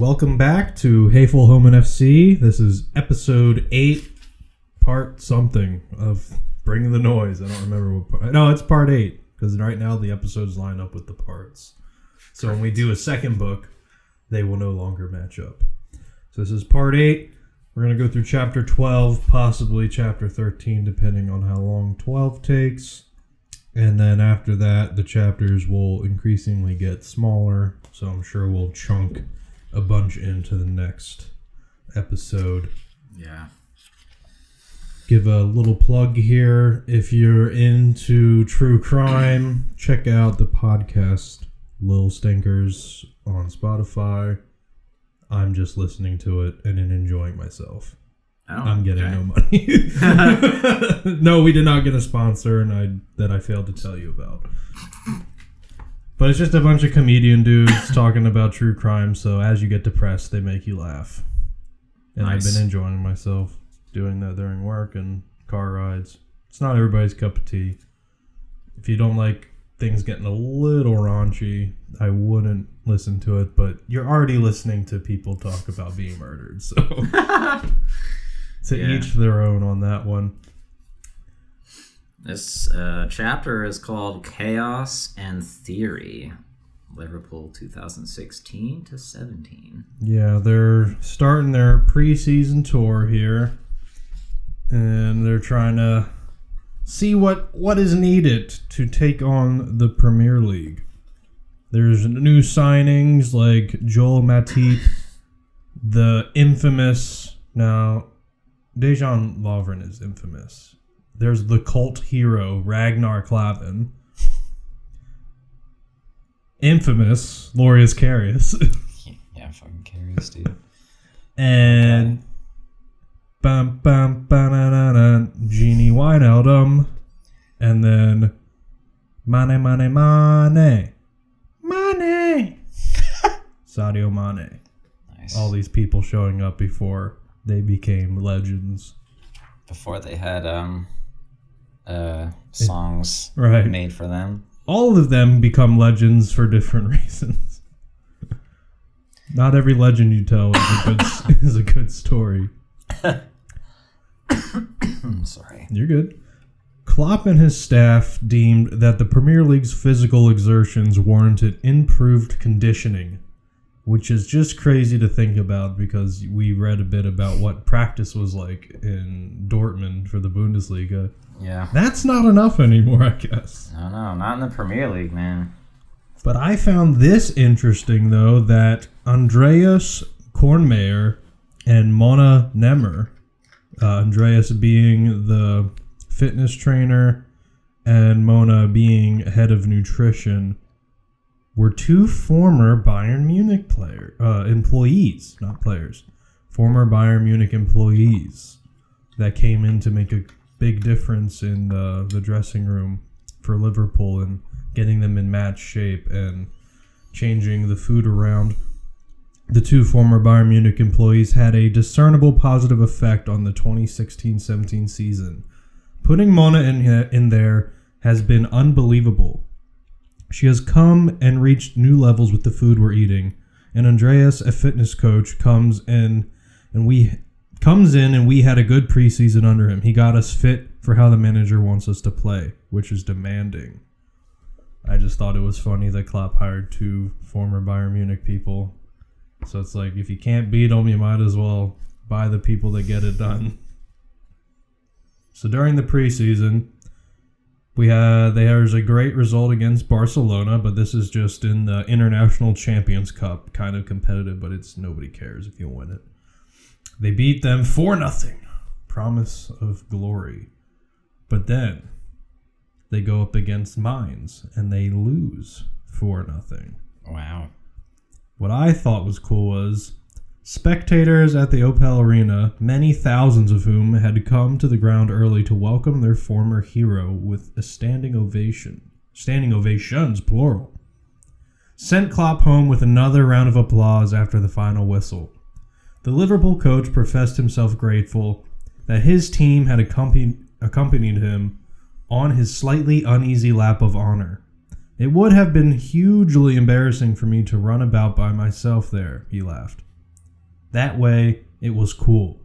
welcome back to Hoeffelhohman FC. This is episode 8, part something of Bring the Noise. I don't remember what part. No, it's part 8, because right now the episodes line up with the parts. So when we do a second book, they will no longer match up. So this is part 8. We're going to go through chapter 12, possibly chapter 13, depending on how long 12 takes. And then after that, the chapters will increasingly get smaller. So I'm sure we'll chunk a bunch into the next episode. Yeah. Give a little plug here. If you're into true crime, check out the podcast Lil Stinkers on Spotify. I'm just listening to it and enjoying myself. Oh, I'm getting no money. No, we did not get a sponsor, and I failed to tell you about. But it's just a bunch of comedian dudes talking about true crime, so as you get depressed, they make you laugh. And nice. I've been enjoying myself doing that during work and car rides. It's not everybody's cup of tea. If you don't like things getting a little raunchy, I wouldn't listen to it, but you're already listening to people talk about being murdered, so each their own on that one. This chapter is called Chaos and Theory, Liverpool 2016 to 17. Yeah, they're starting their preseason tour here, and they're trying to see what is needed to take on the Premier League. There's new signings like Joel Matip, the infamous... Now, Dejan Lovren is infamous. There's the cult hero, Ragnar Klavan. Infamous, Lorius Karius. Yeah, fucking Karius, dude. And... Okay. Bum, bum, Genie Wijnaldum. And then... Mane. Sadio Mane. Nice. All these people showing up before they became legends. Before they had songs made for them. All of them become legends for different reasons. Not every legend you tell is a good story. Sorry. You're good. Klopp and his staff deemed that the Premier League's physical exertions warranted improved conditioning, which is just crazy to think about because we read a bit about what practice was like in Dortmund for the Bundesliga. Yeah. That's not enough anymore, I guess. No, not in the Premier League, man. But I found this interesting, though, that Andreas Kornmeier and Mona Nemmer, Andreas being the fitness trainer and Mona being head of nutrition, were two former Bayern Munich employees, not players, former Bayern Munich employees that came in to make a big difference in the dressing room for Liverpool and getting them in match shape and changing the food around. The two former Bayern Munich employees had a discernible positive effect on the 2016-17 season. Putting Mona in there has been unbelievable. She has come and reached new levels with the food we're eating. And Andreas, a fitness coach, comes in and we had a good preseason under him. He got us fit for how the manager wants us to play, which is demanding. I just thought it was funny that Klopp hired two former Bayern Munich people. So it's like, if you can't beat them, you might as well buy the people that get it done. So during the preseason, there's a great result against Barcelona, but this is just in the International Champions Cup, kind of competitive, but nobody cares if you win it. They beat them 4-0. Promise of glory. But then they go up against Mainz and they lose 4-0. Wow. What I thought was cool was spectators at the Opel Arena, many thousands of whom had come to the ground early to welcome their former hero with a standing ovation. Standing ovations, plural. Sent Klopp home with another round of applause after the final whistle. The Liverpool coach professed himself grateful that his team had accompanied him on his slightly uneasy lap of honor. It would have been hugely embarrassing for me to run about by myself there, he laughed. That way, it was cool.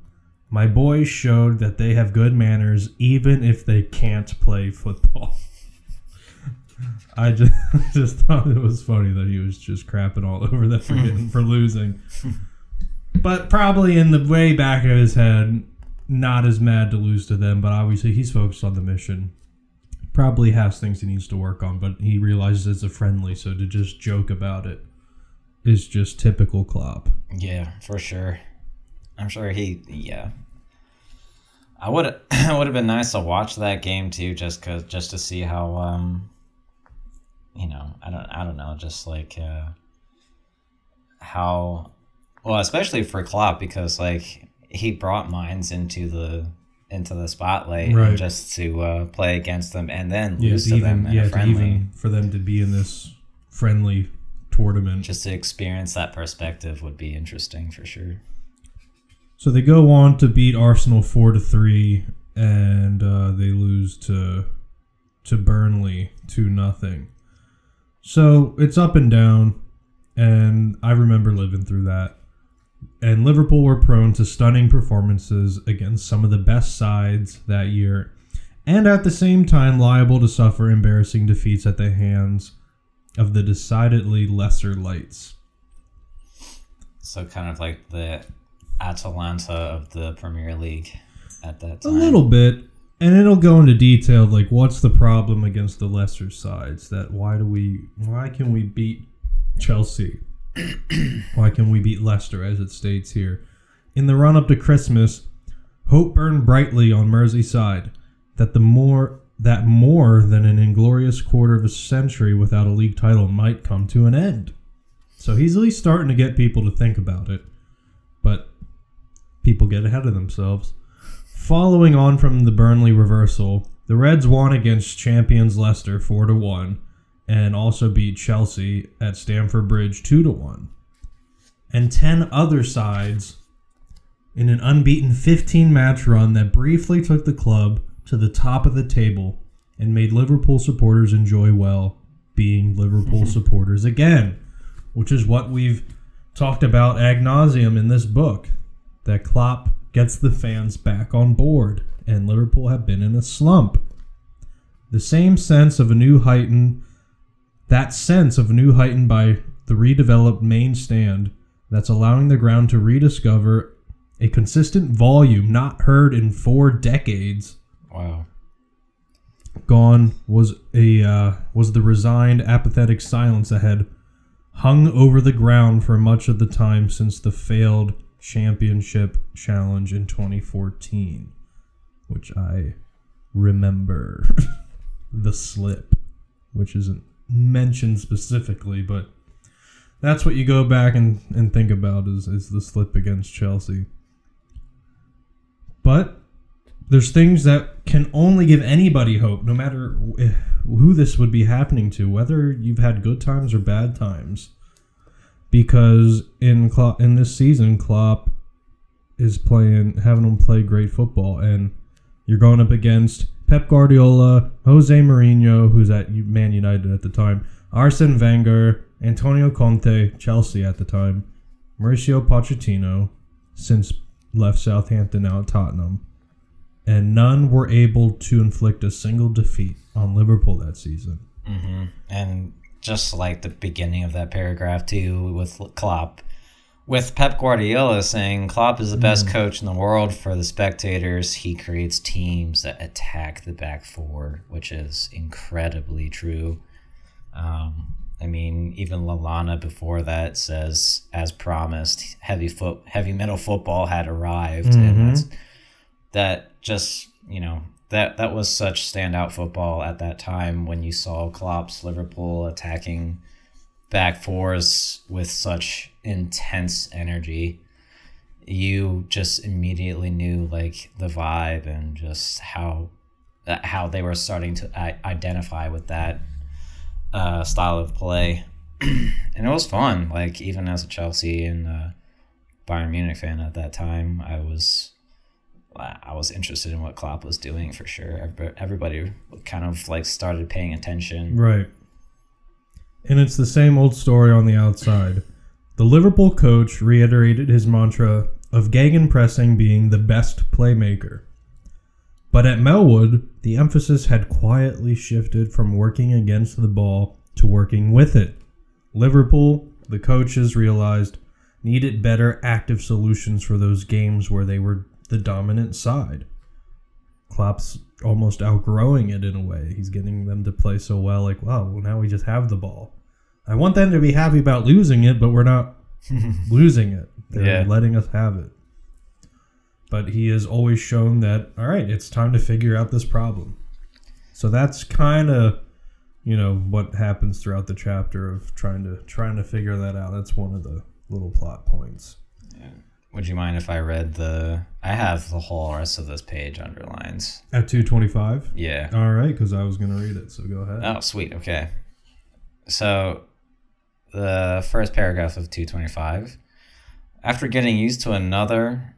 My boys showed that they have good manners even if they can't play football. I just thought it was funny that he was just crapping all over them for losing. But probably in the way back of his head, not as mad to lose to them, but obviously he's focused on the mission. Probably has things he needs to work on, but he realizes it's a friendly, so to just joke about it is just typical Klopp. Yeah, for sure. I'm sure I would it would have been nice to watch that game too, just to see how I don't know, just like how well, especially for Klopp, because like he brought Mainz into the spotlight, right, and just to play against them and then lose to them in a friendly, even for them to be in this friendly tournament, just to experience that perspective would be interesting for sure. So they go on to beat Arsenal 4-3, and they lose to Burnley 2-0. So it's up and down, and I remember living through that. And Liverpool were prone to stunning performances against some of the best sides that year, and at the same time liable to suffer embarrassing defeats at the hands of the decidedly lesser lights. So kind of like the Atalanta of the Premier League at that time. A little bit, and it'll go into detail, like what's the problem against the lesser sides? That why can we beat Chelsea? Why can we beat Leicester, as it states here? In the run-up to Christmas, hope burned brightly on Merseyside that more than an inglorious quarter of a century without a league title might come to an end. So he's at least starting to get people to think about it. But people get ahead of themselves. Following on from the Burnley reversal, the Reds won against champions Leicester 4-1 and also beat Chelsea at Stamford Bridge 2-1. And 10 other sides in an unbeaten 15-match run that briefly took the club to the top of the table and made Liverpool supporters enjoy being Liverpool supporters again, which is what we've talked about ad nauseum in this book, that Klopp gets the fans back on board, and Liverpool have been in a slump. The sense of a new heightened by the redeveloped main stand that's allowing the ground to rediscover a consistent volume not heard in 4 decades. Wow. Gone was the resigned, apathetic silence that had hung over the ground for much of the time since the failed championship challenge in 2014, which I remember. The slip, which isn't mentioned specifically, but that's what you go back and think about is the slip against Chelsea. But there's things that can only give anybody hope, no matter who this would be happening to, whether you've had good times or bad times. Because in this season, Klopp is having them play great football, and you're going up against Pep Guardiola, Jose Mourinho, who's at Man United at the time, Arsene Wenger, Antonio Conte, Chelsea at the time, Mauricio Pochettino, since left Southampton, now at Tottenham, and none were able to inflict a single defeat on Liverpool that season. Mm-hmm. And just like the beginning of that paragraph too, with Klopp, with Pep Guardiola saying Klopp is the best coach in the world for the spectators. He creates teams that attack the back four, which is incredibly true. I mean, even Lallana before that says, as promised, heavy metal football had arrived, and that was such standout football at that time when you saw Klopp's Liverpool attacking back fours with such intense energy. You just immediately knew like the vibe and just how they were starting to identify with that style of play. And it was fun. Like, even as a Chelsea and Bayern Munich fan at that time, I was interested in what Klopp was doing for sure. Everybody kind of like started paying attention. Right. And it's the same old story on the outside. The Liverpool coach reiterated his mantra of gegenpressing being the best playmaker. But at Melwood, the emphasis had quietly shifted from working against the ball to working with it. Liverpool, the coaches realized, needed better active solutions for those games where they were the dominant side. Klopp's almost outgrowing it in a way. He's getting them to play so well, like, wow, well, now we just have the ball. I want them to be happy about losing it, but we're not losing it. They're letting us have it. But he has always shown that, all right, it's time to figure out this problem. So that's kind of, what happens throughout the chapter of trying to figure that out. That's one of the little plot points. Yeah. Would you mind if I read I have the whole rest of this page underlined. At 225? Yeah. All right, because I was going to read it, so go ahead. Oh, sweet. Okay. So the first paragraph of 225. After getting used to another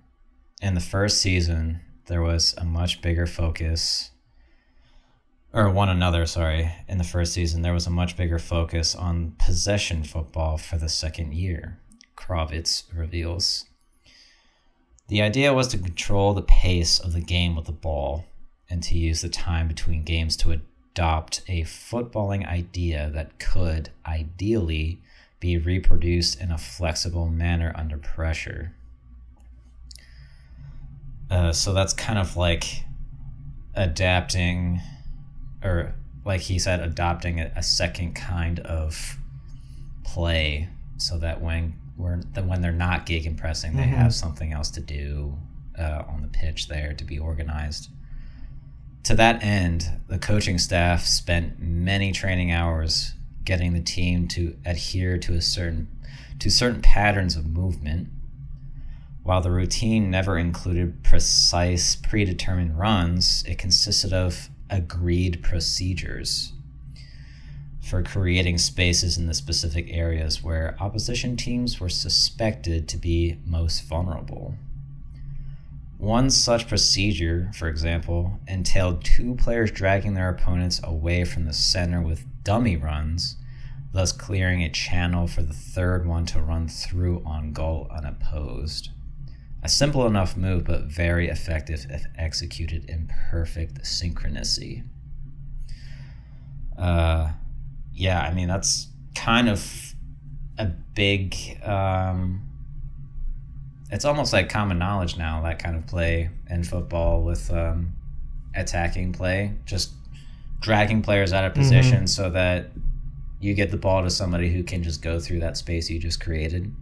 in the first season, there was a much bigger focus, in the first season, there was a much bigger focus on possession football for the second year, Kravitz reveals. The idea was to control the pace of the game with the ball and to use the time between games to adopt a footballing idea that could, ideally, be reproduced in a flexible manner under pressure. So that's kind of like adapting, or like he said, adopting a second kind of play so that when they're not gegenpressing, they have something else to do on the pitch there to be organized. To that end, the coaching staff spent many training hours getting the team to adhere to certain patterns of movement. While the routine never included precise, predetermined runs, it consisted of agreed procedures for creating spaces in the specific areas where opposition teams were suspected to be most vulnerable. One such procedure, for example, entailed two players dragging their opponents away from the center with dummy runs, thus clearing a channel for the third one to run through on goal unopposed. A simple enough move, but very effective if executed in perfect synchronicity. That's kind of a big... it's almost like common knowledge now, that kind of play in football with attacking play. Just dragging players out of position so that you get the ball to somebody who can just go through that space you just created.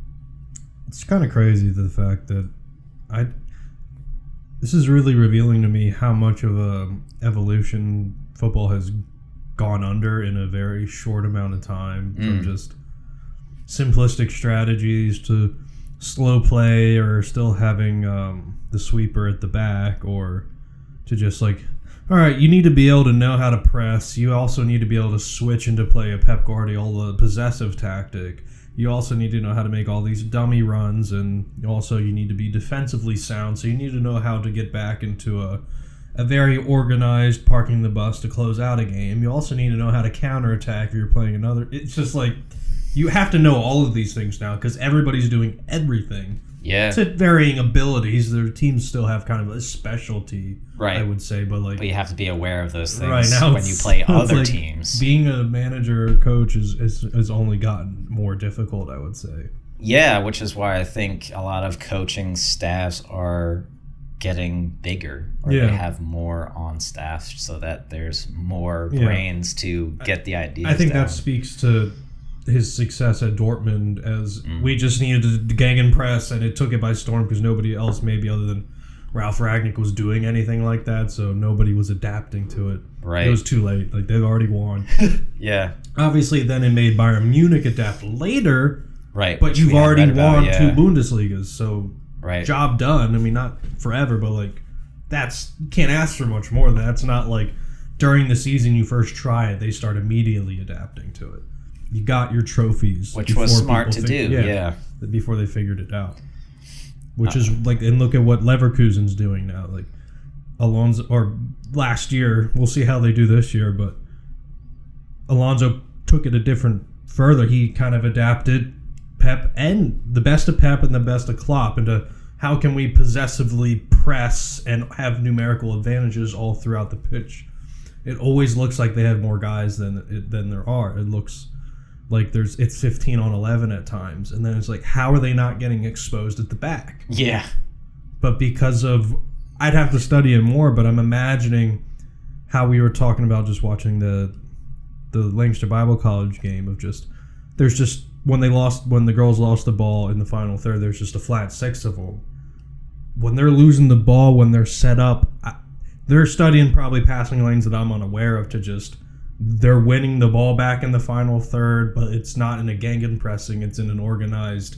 It's kind of crazy, the fact that this is really revealing to me how much of a evolution football has gone under in a very short amount of time, from just simplistic strategies to slow play, or still having the sweeper at the back, or to just like, all right, you need to be able to know how to press. You also need to be able to switch into play a Pep Guardiola possessive tactic. You also need to know how to make all these dummy runs, and also you need to be defensively sound, so you need to know how to get back into a very organized parking the bus to close out a game. You also need to know how to counterattack if you're playing another. It's just like, you have to know all of these things now because everybody's doing everything. Yeah. To varying abilities. Their teams still have kind of a specialty, right, I would say. But you have to be aware of those things right now when you play other teams. Being a manager or coach has only gotten more difficult, I would say. Yeah, which is why I think a lot of coaching staffs are getting bigger, or they have more on staff so that there's more brains to get the ideas I think down. that speaks to his success at Dortmund, as we just needed to gegenpress, and it took it by storm because nobody else, maybe other than Ralf Rangnick, was doing anything like that, so nobody was adapting to it. Right. It was too late. Like, they've already won. Yeah. Obviously, then it made Bayern Munich adapt later. Right. But you've already won 2 Bundesligas, so job done. I mean, not forever, but like, you can't ask for much more. That's not like during the season you first try it, they start immediately adapting to it. You got your trophies, which was smart to do. Yeah, before they figured it out. Which is like, and look at what Leverkusen's doing now. Like Alonso, or last year, we'll see how they do this year. But Alonso took it further. He kind of adapted Pep and the best of Pep and the best of Klopp into how can we possessively press and have numerical advantages all throughout the pitch. It always looks like they have more guys than there are. It looks like it's 15 on 11 at times, and then it's like, how are they not getting exposed at the back? Yeah. But because of, I'd have to study it more, but I'm imagining how we were talking about just watching the Lancaster Bible College game of just, there's just, when the girls lost the ball in the final third, there's just a flat six of them. When they're losing the ball, when they're set up, they're studying probably passing lanes that I'm unaware of to just, they're winning the ball back in the final third, but it's not in a gegenpressing, it's in an organized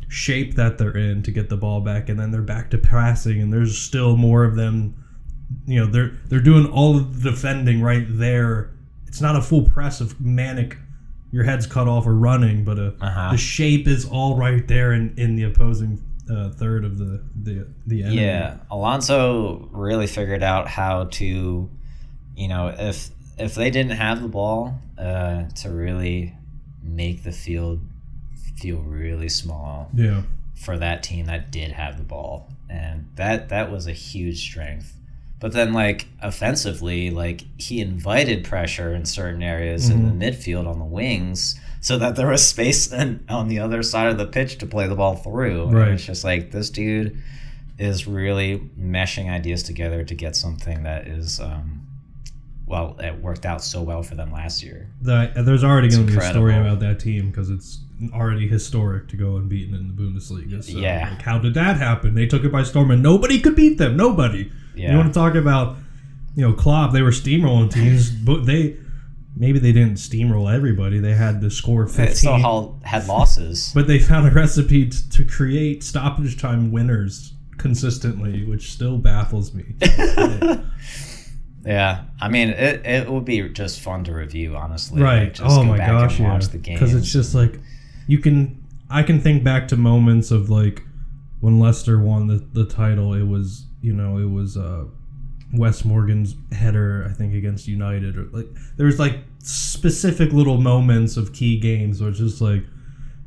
shape that they're in to get the ball back, and then they're back to passing, and there's still more of them. You know, they're doing all of the defending right there. It's not a full press of manic, your head's cut off or running, but the shape is all right there in the opposing third of the enemy. Yeah, Alonso really figured out how to, you know, if they didn't have the ball, to really make the field feel really small. Yeah. For that team that did have the ball, and that was a huge strength. But then, like, offensively, like, he invited pressure in certain areas in the midfield on the wings so that there was space on the other side of the pitch to play the ball through. Right. And it's just like, this dude is really meshing ideas together to get something that is, it worked out so well for them last year. There's already going to be a story about that team because it's already historic to go unbeaten in the Bundesliga. So, yeah. Like, how did that happen? They took it by storm and nobody could beat them. Nobody. Yeah. You want to talk about, you know, Klopp, they were steamrolling teams, but maybe they didn't steamroll everybody. They had to score 15. They still had losses. But they found a recipe to create stoppage time winners consistently, which still baffles me. Yeah, I mean, it would be just fun to review, honestly. Right. Like, just go back and watch the games. Because it's just like, I can think back to moments of like when Leicester won the title. It was Wes Morgan's header, I think, against United, or like there's like specific little moments of key games where it's just like,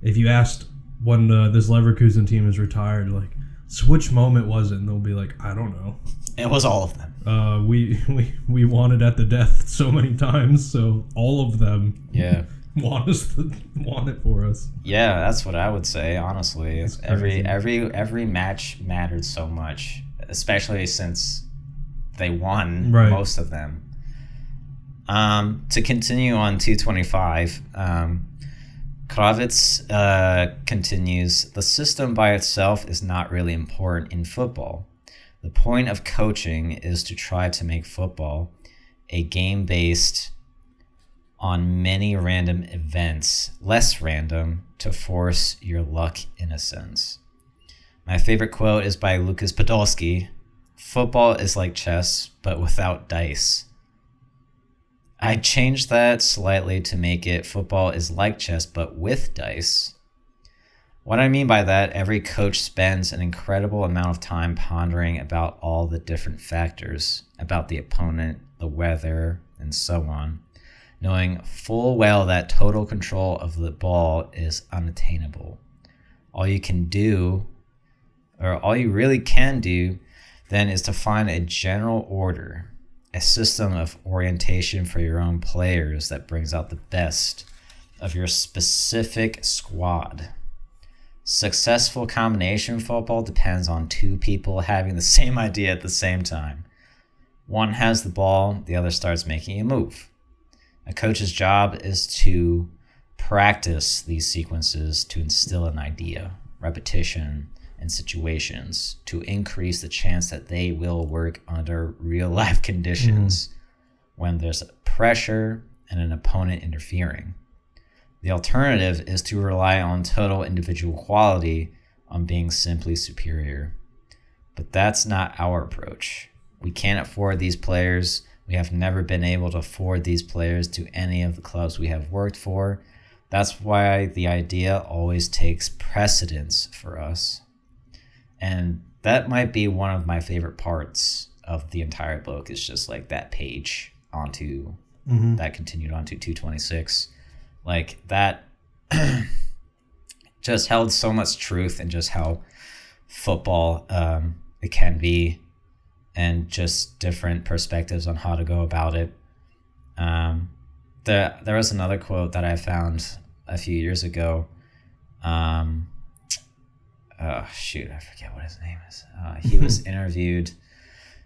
if you asked when this Leverkusen team is retired, like, so which moment was it? And they'll be like, I don't know. It was all of them. We won it at the death so many times, so all of them. Yeah. want it for us. Yeah, that's what I would say, honestly. Every match mattered so much, especially since they won most of them. To continue on 225, Kravitz continues, the system by itself is not really important in football. The point of coaching is to try to make football a game based on many random events, less random, to force your luck in a sense. My favorite quote is by Lukas Podolski. Football is like chess, but without dice. I changed that slightly to make it football is like chess, but with dice. What I mean by that, every coach spends an incredible amount of time pondering about all the different factors, about the opponent, the weather, and so on, knowing full well that total control of the ball is unattainable. All you really can do then is to find a general order, a system of orientation for your own players that brings out the best of your specific squad. Successful combination football depends on two people having the same idea at the same time. One has the ball, the other starts making a move. A coach's job is to practice these sequences to instill an idea, repetition, and situations to increase the chance that they will work under real-life conditions when there's pressure and an opponent interfering. The alternative is to rely on total individual quality, on being simply superior. But that's not our approach. We can't afford these players. We have never been able to afford these players to any of the clubs we have worked for. That's why the idea always takes precedence for us. And that might be one of my favorite parts of the entire book, is just like that page onto that continued onto 226. Like that just held so much truth in just how football it can be, and just different perspectives on how to go about it. There was another quote that I found a few years ago. Oh shoot, I forget what his name is. He was interviewed.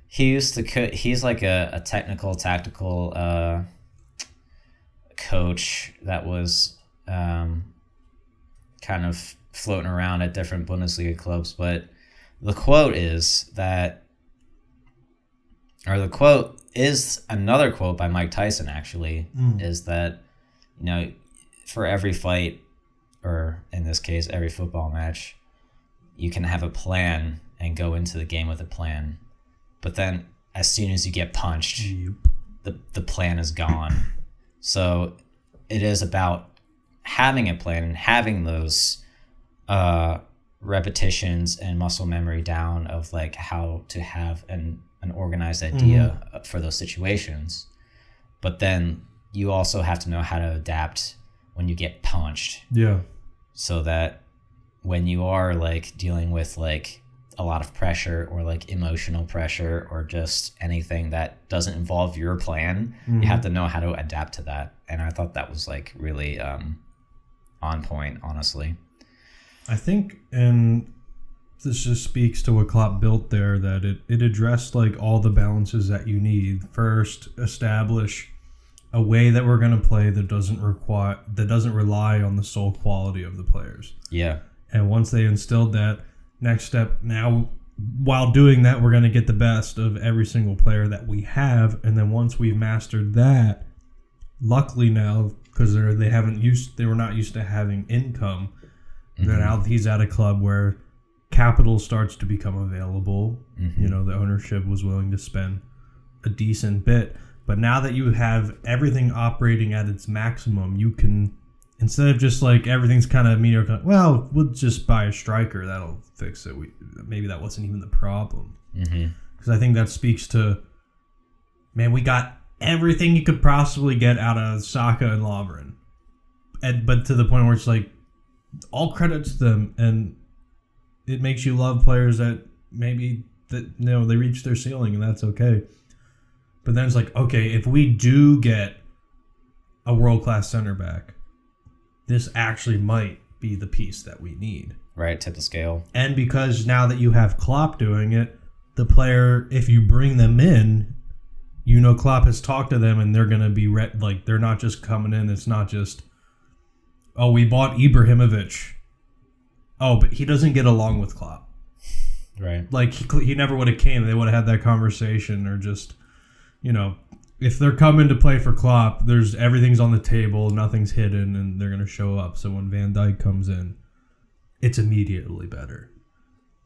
He's like a tactical coach that was kind of floating around at different Bundesliga clubs. But the quote is another quote by Mike Tyson, actually, is that, for every fight, or in this case, every football match, you can have a plan and go into the game with a plan. But then as soon as you get punched, the plan is gone. So it is about having a plan and having those repetitions and muscle memory down of like how to have an organized idea for those situations. But then you also have to know how to adapt when you get punched. Yeah. So that when you are like dealing with like a lot of pressure or like emotional pressure or just anything that doesn't involve your plan, you have to know how to adapt to that. And I thought that was like really on point, honestly. I think, and this just speaks to what Klopp built there, that it addressed like all the balances that you need. First, establish a way that we're going to play that doesn't rely on the sole quality of the players. Yeah. And once they instilled that, next step, now while doing that, we're going to get the best of every single player that we have. And then once we've mastered that, luckily now, because they were not used to having income, then now he's at a club where capital starts to become available. The ownership was willing to spend a decent bit. But now that you have everything operating at its maximum, you can, instead of just like everything's kind of mediocre, well, we'll just buy a striker, that'll fix it. Maybe that wasn't even the problem. Because I think that speaks to, man, we got everything you could possibly get out of Saka and Lovren. But to the point where it's like, all credit to them, and it makes you love players that maybe that they reach their ceiling, and that's okay. But then it's like, okay, if we do get a world-class center back, this actually might be the piece that we need. Right, tip the scale. And because now that you have Klopp doing it, the player, if you bring them in, Klopp has talked to them, and they're going to be like, they're not just coming in. It's not just, oh, we bought Ibrahimovic. Oh, but he doesn't get along with Klopp. Right. Like, he never would have came. They would have had that conversation, or just, if they're coming to play for Klopp, everything's on the table, nothing's hidden, and they're going to show up. So when Van Dijk comes in, it's immediately better.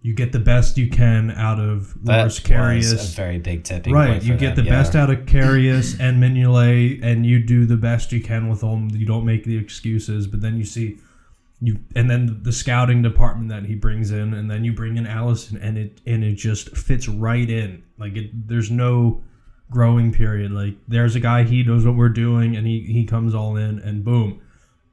You get the best you can out of Loris Karius. That was a very big tipping point. Right, you get the best out of Karius and Mignolet, and you do the best you can with them. You don't make the excuses, but then you see and then the scouting department that he brings in, and then you bring in Allison, and it just fits right in. Like, there's no growing period. Like, there's a guy, he knows what we're doing, and he comes all in, and boom.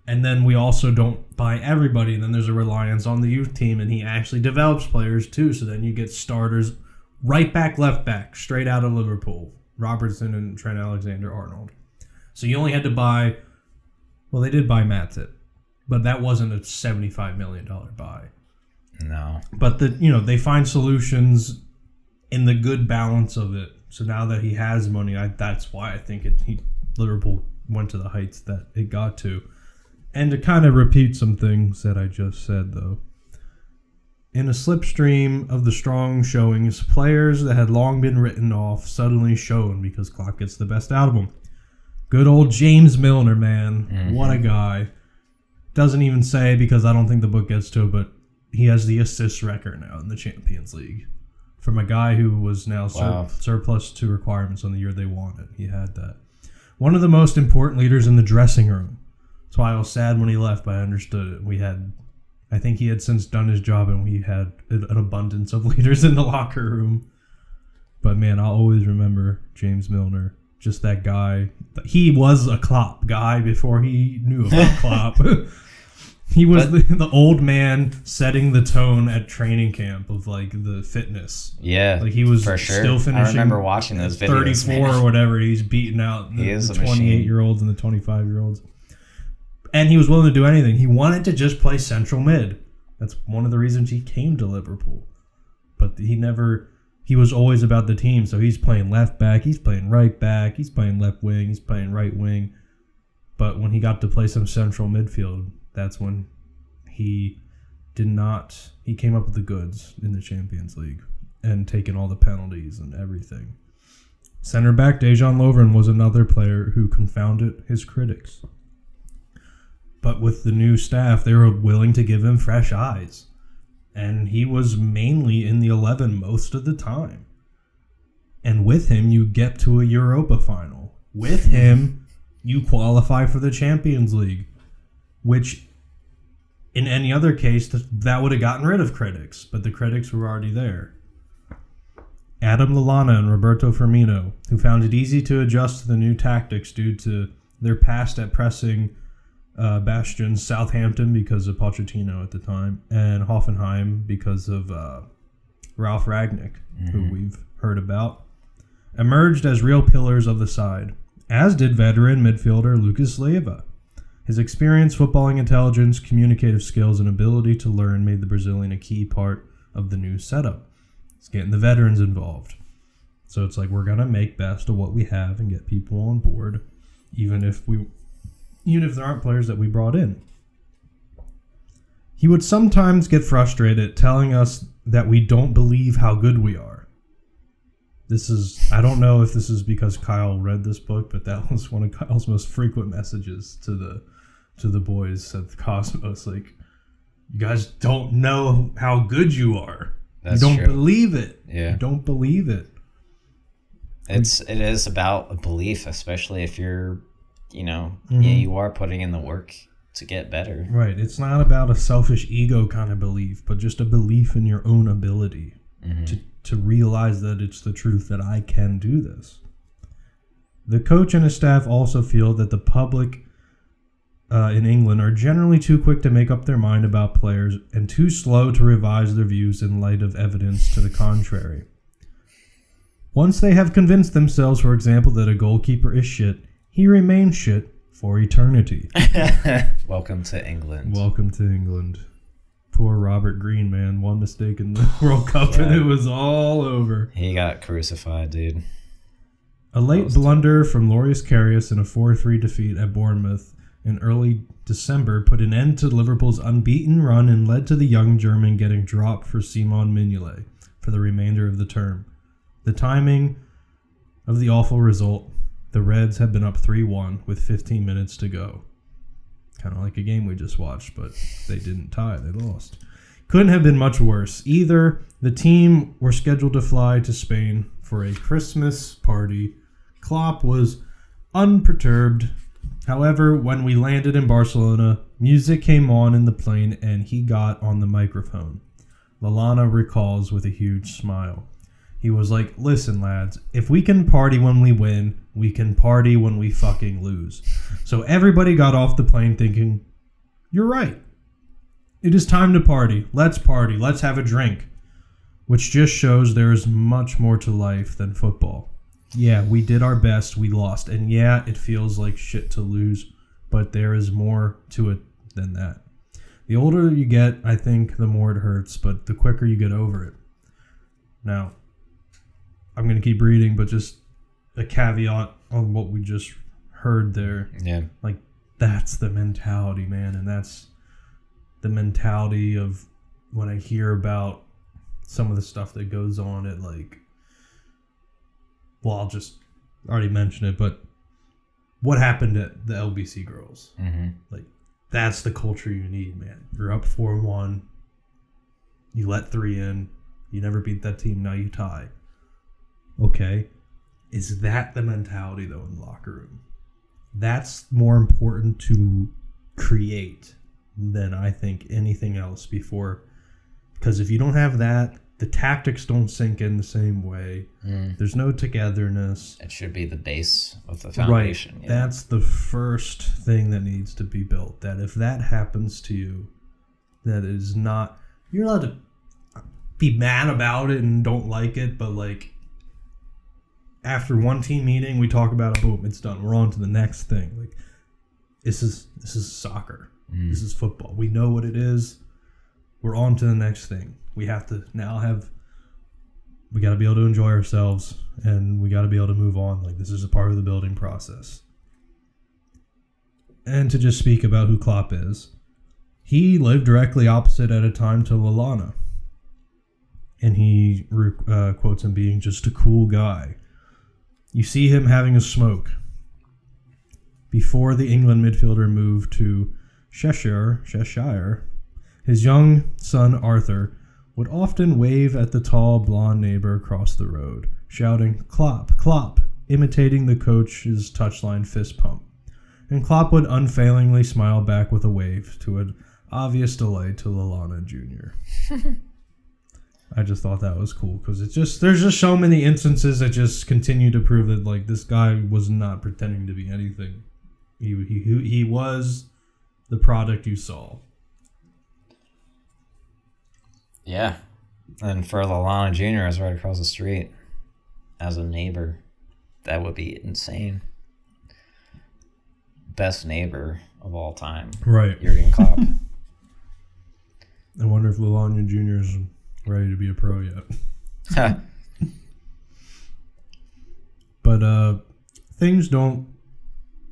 And then we also don't buy everybody. Then there's a reliance on the youth team, and he actually develops players too. So then you get starters, right back, left back, straight out of Liverpool, Robertson and Trent Alexander-Arnold. So you only had to buy, well, they did buy Matip, but that wasn't a $75 million buy. No. But they find solutions in the good balance of it. So now that he has money, that's why I think Liverpool went to the heights that it got to. And to kind of repeat some things that I just said, though, in a slipstream of the strong showings, players that had long been written off suddenly shone because Klopp gets the best out of them. Good old James Milner, man. What a guy. Doesn't even say, because I don't think the book gets to it, but he has the assist record now in the Champions League. From a guy who was now surplus to requirements on the year they wanted. He had that. One of the most important leaders in the dressing room. That's why I was sad when he left, but I understood it. I think he had since done his job, and we had an abundance of leaders in the locker room. But man, I'll always remember James Milner. Just that guy. He was a Klopp guy before he knew about Klopp. He was the old man setting the tone at training camp of like the fitness. Yeah, like he was for sure. Still finishing. I remember watching those videos. 34 or whatever. He's beating out the 28-year-olds and the 25-year-olds. And he was willing to do anything. He wanted to just play central mid. That's one of the reasons he came to Liverpool. But he was always about the team. So he's playing left back, he's playing right back, he's playing left wing, he's playing right wing. But when he got to play some central midfield, that's when he came up with the goods in the Champions League and taking all the penalties and everything. Center back Dejan Lovren was another player who confounded his critics. But with the new staff, they were willing to give him fresh eyes. And he was mainly in the 11 most of the time. And with him, you get to a Europa final. With him, you qualify for the Champions League. Which, in any other case, that would have gotten rid of critics. But the critics were already there. Adam Lallana and Roberto Firmino, who found it easy to adjust to the new tactics due to their past at pressing Bastion's Southampton because of Pochettino at the time, and Hoffenheim because of Ralf Rangnick, who we've heard about, emerged as real pillars of the side, as did veteran midfielder Lucas Leiva. His experience, footballing intelligence, communicative skills, and ability to learn made the Brazilian a key part of the new setup. It's getting the veterans involved. So it's like we're going to make best of what we have and get people on board, even if there aren't players that we brought in. He would sometimes get frustrated telling us that we don't believe how good we are. I don't know if this is because Kyle read this book, but that was one of Kyle's most frequent messages to the boys at the Cosmos. Like, you guys don't know how good you are. That's you don't true. believe it. Yeah. You don't believe it. It is about a belief, especially if you're, you are putting in the work to get better. Right. It's not about a selfish ego kind of belief, but just a belief in your own ability to realize that it's the truth that I can do this. The coach and his staff also feel that the public in England are generally too quick to make up their mind about players and too slow to revise their views in light of evidence to the contrary. Once they have convinced themselves, for example, that a goalkeeper is shit, he remains shit for eternity. Welcome to England. Welcome to England. Poor Robert Green, man. One mistake in the World Cup and it was all over. He got crucified, dude. A late blunder from Loris Karius in a 4-3 defeat at Bournemouth in early December put an end to Liverpool's unbeaten run and led to the young German getting dropped for Simon Mignolet for the remainder of the term. The timing of the awful result, the Reds had been up 3-1 with 15 minutes to go. Kind of like a game we just watched, but they didn't tie, they lost. Couldn't have been much worse. Either the team were scheduled to fly to Spain for a Christmas party. Klopp was unperturbed. However, when we landed in Barcelona, music came on in the plane and he got on the microphone. Lallana recalls with a huge smile. He was like, listen, lads, if we can party when we win, we can party when we fucking lose. So everybody got off the plane thinking, you're right. It is time to party. Let's party. Let's have a drink. Which just shows there is much more to life than football. Yeah, we did our best. We lost. And yeah, it feels like shit to lose. But there is more to it than that. The older you get, I think, the more it hurts. But the quicker you get over it. Now, I'm going to keep reading, but just a caveat on what we just heard there. Yeah. Like, that's the mentality, man. And that's the mentality of when I hear about some of the stuff that goes on at, like, well, I'll just already mention it, but what happened at the LBC girls? Like, that's the culture you need, man. You're up 4-1. You let 3 in. You never beat that team. Now you tie. Okay. Is that the mentality, though, in the locker room? That's more important to create than I think anything else before. Because if you don't have that, The tactics don't sink in the same way. There's no togetherness. It should be the base of the foundation. Right. That's the first thing that needs to be built. That if that happens to you, that is not... You're allowed to be mad about it and don't like it, but like after one team meeting, we talk about it, boom, it's done. We're on to the next thing. Like this is soccer. This is football. We know what it is. We're on to the next thing. We have to now we got to be able to enjoy ourselves, and we got to be able to move on. Like, this is a part of the building process. And to just speak about who Klopp is, he lived directly opposite at a time to Lallana. And he quotes him being just a cool guy. You see him having a smoke. Before the England midfielder moved to Cheshire, his young son Arthur would often wave at the tall blonde neighbor across the road, shouting, "Klopp, Klopp," imitating the coach's touchline fist pump. And Klopp would unfailingly smile back with a wave, to an obvious delight to Lallana Jr. I just thought that was cool, because there's just so many instances that just continue to prove that, like, this guy was not pretending to be anything. He was the product you saw. Yeah. And for Lallana Jr. is right across the street as a neighbor. That would be insane. Best neighbor of all time. Right. Jürgen Klopp. I wonder if Lallana Jr. is ready to be a pro yet. But things don't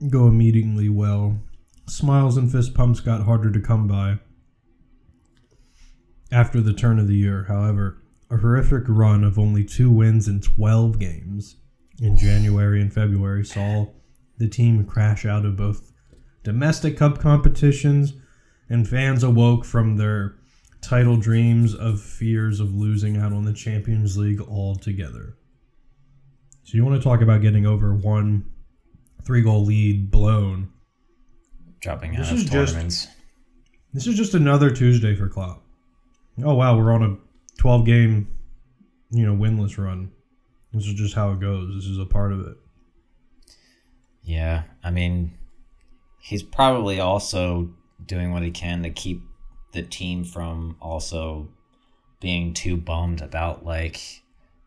go immediately well. Smiles and fist pumps got harder to come by after the turn of the year. However, a horrific run of only 2 wins in 12 games in January and February saw the team crash out of both domestic cup competitions, and fans awoke from their title dreams of fears of losing out on the Champions League altogether. So you want to talk about getting over 1 3-goal lead blown. Dropping out of tournaments. This is just another Tuesday for Klopp. Oh, wow, we're on a 12-game, winless run. This is just how it goes. This is a part of it. Yeah, I mean, he's probably also doing what he can to keep the team from also being too bummed about, like,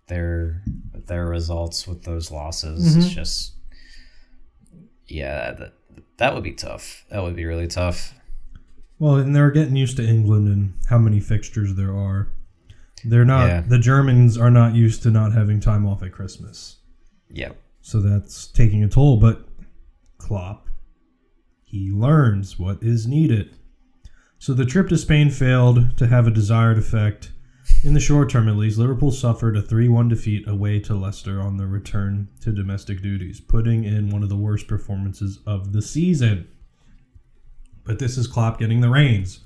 their results with those losses. Mm-hmm. It's just, yeah, that would be tough. That would be really tough. Well, and they're getting used to England and how many fixtures there are. They're not. Yeah. The Germans are not used to not having time off at Christmas. Yep. So that's taking a toll. But Klopp, he learns what is needed. So the trip to Spain failed to have a desired effect. In the short term, at least, Liverpool suffered a 3-1 defeat away to Leicester on the return to domestic duties, putting in one of the worst performances of the season. But this is Klopp getting the reins.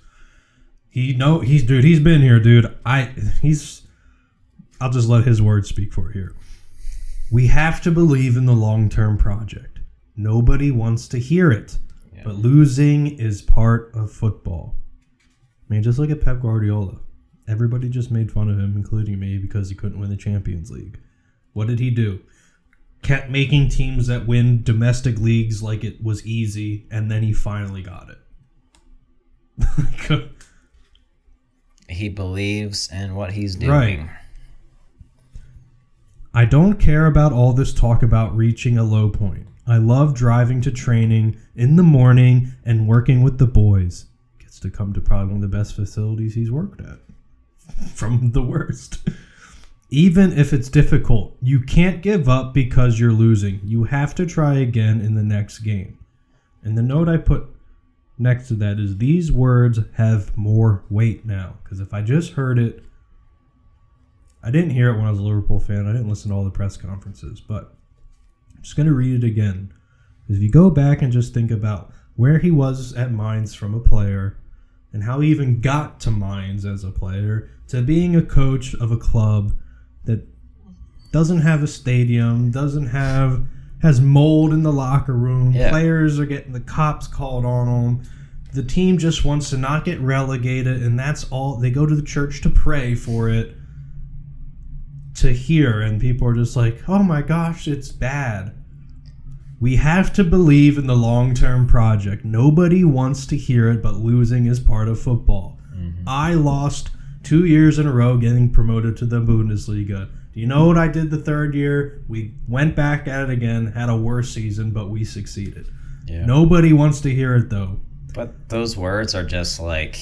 He's been here, dude. I'll just let his words speak for it here. We have to believe in the long-term project. Nobody wants to hear it, but losing is part of football. I mean, just look at Pep Guardiola. Everybody just made fun of him, including me, because he couldn't win the Champions League. What did he do? Kept making teams that win domestic leagues like it was easy, and then he finally got it. He believes in what he's doing. Right. I don't care about all this talk about reaching a low point. I love driving to training in the morning and working with the boys. Gets to come to probably one of the best facilities he's worked at. From the worst. Even if it's difficult, you can't give up because you're losing. You have to try again in the next game. And the note I put next to that is these words have more weight now. Because if I just heard it, I didn't hear it when I was a Liverpool fan. I didn't listen to all the press conferences. But I'm just going to read it again. If you go back and just think about where he was at Mainz from a player, and how he even got to Mainz as a player, to being a coach of a club that doesn't have a stadium, has mold in the locker room, players are getting the cops called on them, the team just wants to not get relegated, and that's all. They go to the church to pray for it. to hear, and people are just like, oh my gosh, it's bad. We have to believe in the long-term project. Nobody wants to hear it, but losing is part of football. Mm-hmm. I lost 2 years in a row getting promoted to the Bundesliga. Do you know what I did the third year? We went back at it again, had a worse season, but we succeeded. Yeah. Nobody wants to hear it, though. But those words are just like,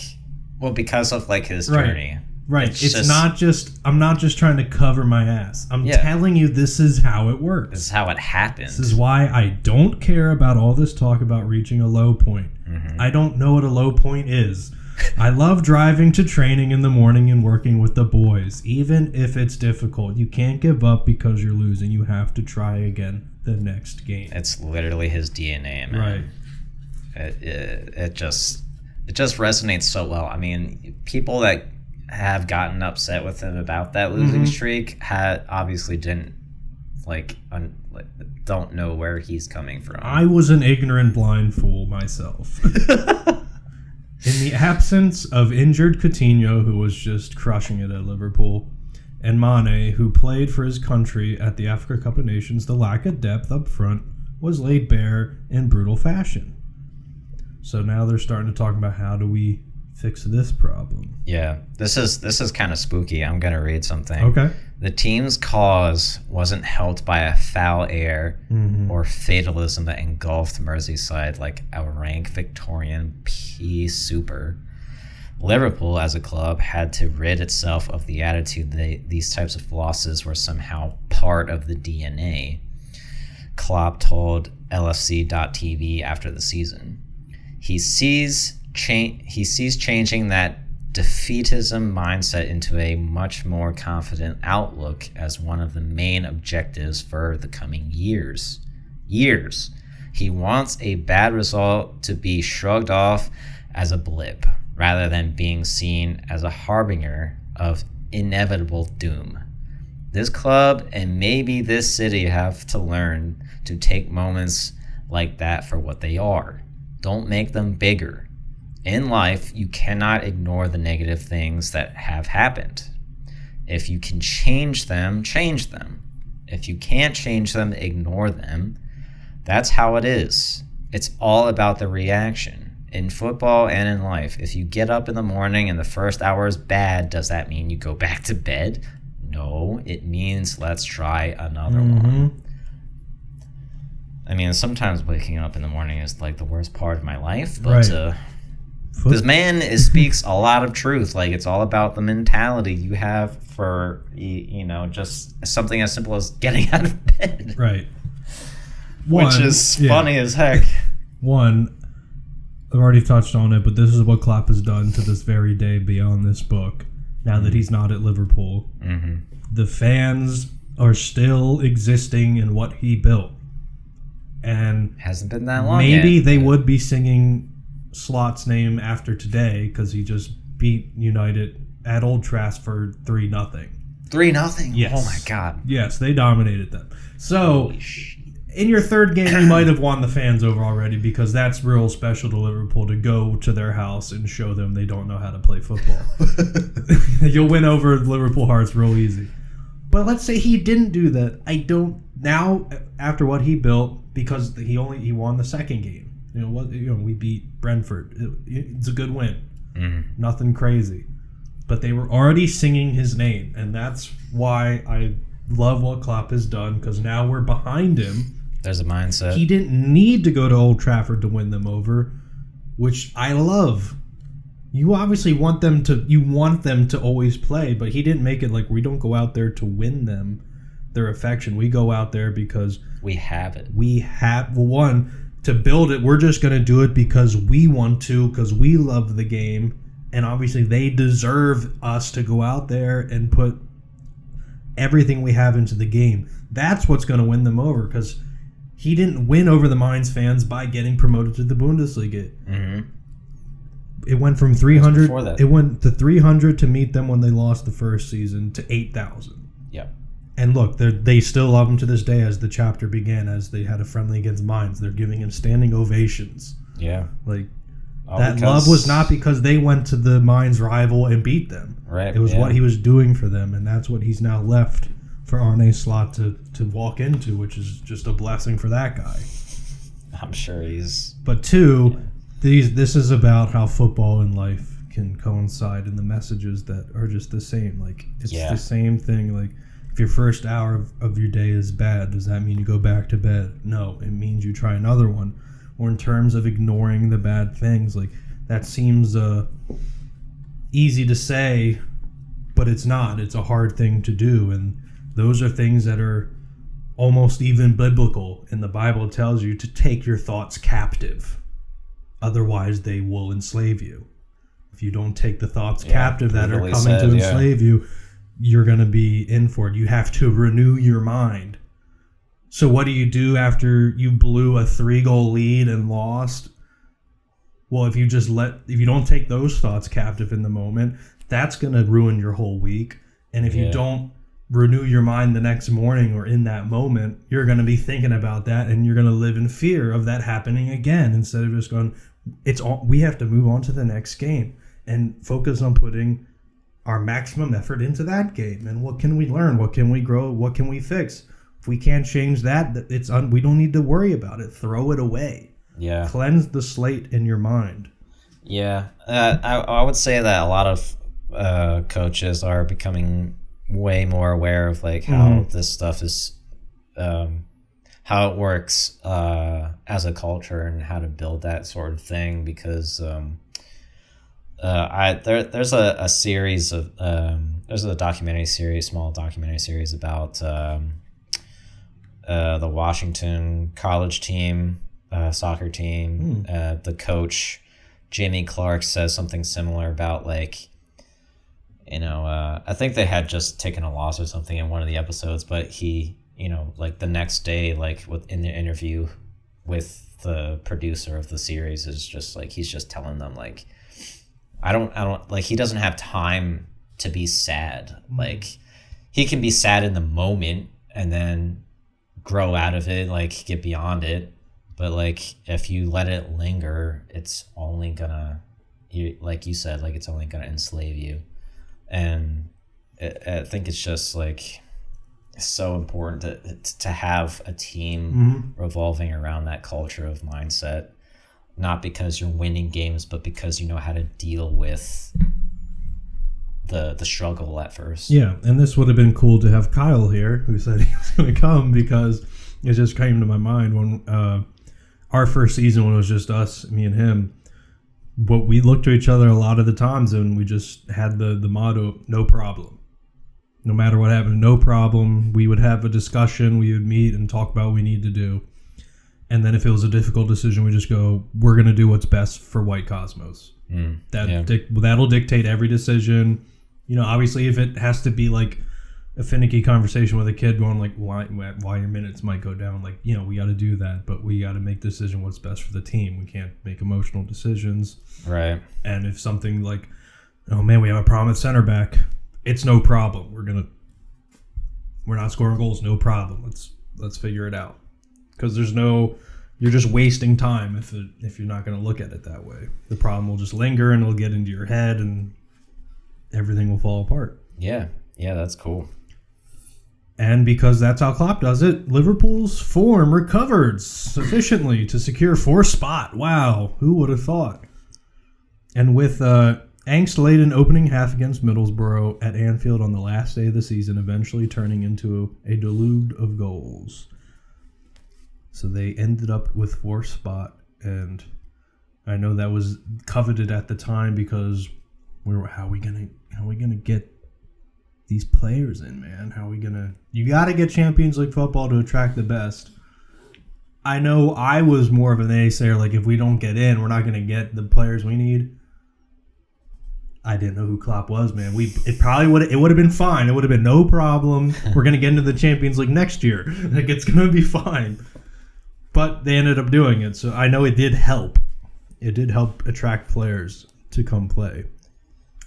well, because of like his journey. Right. It's not just, I'm not just trying to cover my ass. I'm telling you this is how it works. This is how it happens. This is why I don't care about all this talk about reaching a low point. Mm-hmm. I don't know what a low point is. I love driving to training in the morning and working with the boys. Even if it's difficult, you can't give up because you're losing. You have to try again the next game. It's literally his DNA, man. Right. It just resonates so well. I mean, people that have gotten upset with him about that losing streak obviously didn't don't know where he's coming from. I was an ignorant blind fool myself. In the absence of injured Coutinho, who was just crushing it at Liverpool, and Mane, who played for his country at the Africa Cup of Nations, the lack of depth up front was laid bare in brutal fashion. So now they're starting to talk about how do we fix this problem. Yeah, this is kind of spooky. I'm going to read something. Okay. The team's cause wasn't helped by a foul air or fatalism that engulfed Merseyside like a rank Victorian pea souper. Liverpool, as a club, had to rid itself of the attitude that these types of losses were somehow part of the DNA. Klopp told LFC.TV after the season. He sees changing that defeatism mindset into a much more confident outlook as one of the main objectives for the coming years. He wants a bad result to be shrugged off as a blip, rather than being seen as a harbinger of inevitable doom. This club and maybe this city have to learn to take moments like that for what they are. Don't make them bigger. In life, you cannot ignore the negative things that have happened. If you can change them, change them. If you can't change them, ignore them. That's how it is. It's all about the reaction. In football and in life, if you get up in the morning and the first hour is bad, does that mean you go back to bed? No, it means let's try another one. I mean, sometimes waking up in the morning is like the worst part of my life, but this man speaks a lot of truth. Like, it's all about the mentality you have for, just something as simple as getting out of bed. Right. Which is funny as heck. One, I've already touched on it, but this is what Klopp has done to this very day beyond this book. Now that he's not at Liverpool, the fans are still existing in what he built. And hasn't been that long maybe yet. They would be singing Slot's name after today because he just beat United at Old Trafford 3-0. 3-0? Yes. Oh my God. Yes, they dominated them. So in your third game, you might have won the fans over already because that's real special to Liverpool to go to their house and show them they don't know how to play football. You'll win over Liverpool hearts real easy. But let's say he didn't do that. Now after what he built, because he won the second game. We beat Brentford. It's a good win. Nothing crazy. But they were already singing his name, and that's why I love what Klopp has done, because now we're behind him. There's a mindset. He didn't need to go to Old Trafford to win them over, which I love. You obviously want them to always play, but he didn't make it like we don't go out there to win them their affection. We go out there because we have it. To build it, we're just going to do it because we want to, because we love the game, and obviously they deserve us to go out there and put everything we have into the game. That's what's going to win them over, because he didn't win over the Mainz fans by getting promoted to the Bundesliga. It went from 300. It went to 300 to meet them when they lost the first season to 8,000. Yep. And look, they still love him to this day. As the chapter began, as they had a friendly against Mainz, they're giving him standing ovations. Yeah. That love was not because they went to the Mainz rival and beat them. Right. It was what he was doing for them, and that's what he's now left for Arne Slot to walk into, which is just a blessing for that guy. I'm sure he's. But two, this is about how football and life can coincide in the messages that are just the same. Like, it's the same thing. Like, if your first hour of your day is bad, does that mean you go back to bed? No, it means you try another one. Or in terms of ignoring the bad things, like, that seems easy to say, but it's not. It's a hard thing to do. And those are things that are almost even biblical. And the Bible tells you to take your thoughts captive. Otherwise, they will enslave you. If you don't take the thoughts captive that are coming to enslave you, you're going to be in for it. You have to renew your mind. So what do you do after you blew a 3-goal lead and lost? Well, if you don't take those thoughts captive in the moment, that's going to ruin your whole week. And if you don't renew your mind the next morning or in that moment, you're going to be thinking about that, and you're going to live in fear of that happening again, instead of just going, we have to move on to the next game and focus on putting our maximum effort into that game. And what can we learn? What can we grow? What can we fix? If we can't change that, we don't need to worry about it. Throw it away. Yeah. Cleanse the slate in your mind. Yeah. I would say that a lot of coaches are becoming way more aware of like how this stuff is, how it works as a culture and how to build that sort of thing. Because there's a series of there's a small documentary series about the Washington college team, soccer team. The coach Jimmy Clark says something similar about like, I think they had just taken a loss or something in one of the episodes, but he, like the next day, like in the interview with the producer of the series, is just like, he's just telling them like, I don't like, he doesn't have time to be sad. Like, he can be sad in the moment and then grow out of it, like get beyond it. But like, if you let it linger, it's only gonna, like you said, like it's only gonna enslave you. And I think it's just like so important to have a team revolving around that culture of mindset, not because you're winning games, but because you know how to deal with the struggle at first. Yeah, and this would have been cool to have Kyle here, who said he was going to come, because it just came to my mind when our first season, when it was just us, me and him. What we looked to each other a lot of the times, and we just had the motto, no problem. No matter what happened, no problem. We would have a discussion, we would meet and talk about what we need to do. And then if it was a difficult decision, we just go, we're going to do what's best for White Cosmos. That'll dictate every decision. Obviously, if it has to be like a finicky conversation with a kid going like, why your minutes might go down, like, we got to do that, but we got to make the decision what's best for the team. We can't make emotional decisions. Right. And if something like, oh man, we have a problem at center back, it's no problem. We're not scoring goals, no problem. Let's figure it out. Because you're just wasting time if you're not going to look at it that way. The problem will just linger and it'll get into your head and everything will fall apart. Yeah, that's cool. And because that's how Klopp does it, Liverpool's form recovered sufficiently to secure fourth spot. Wow, who would have thought? And with angst-laden opening half against Middlesbrough at Anfield on the last day of the season, eventually turning into a deluge of goals. So they ended up with fourth spot, and I know that was coveted at the time because how are we gonna get these players in, man? You got to get Champions League football to attract the best. I know I was more of an naysayer, like if we don't get in, we're not going to get the players we need. I didn't know who Klopp was, man. It would have been fine. It would have been no problem. We're going to get into the Champions League next year. Like, it's going to be fine. But they ended up doing it, so I know it did help. It did help attract players to come play.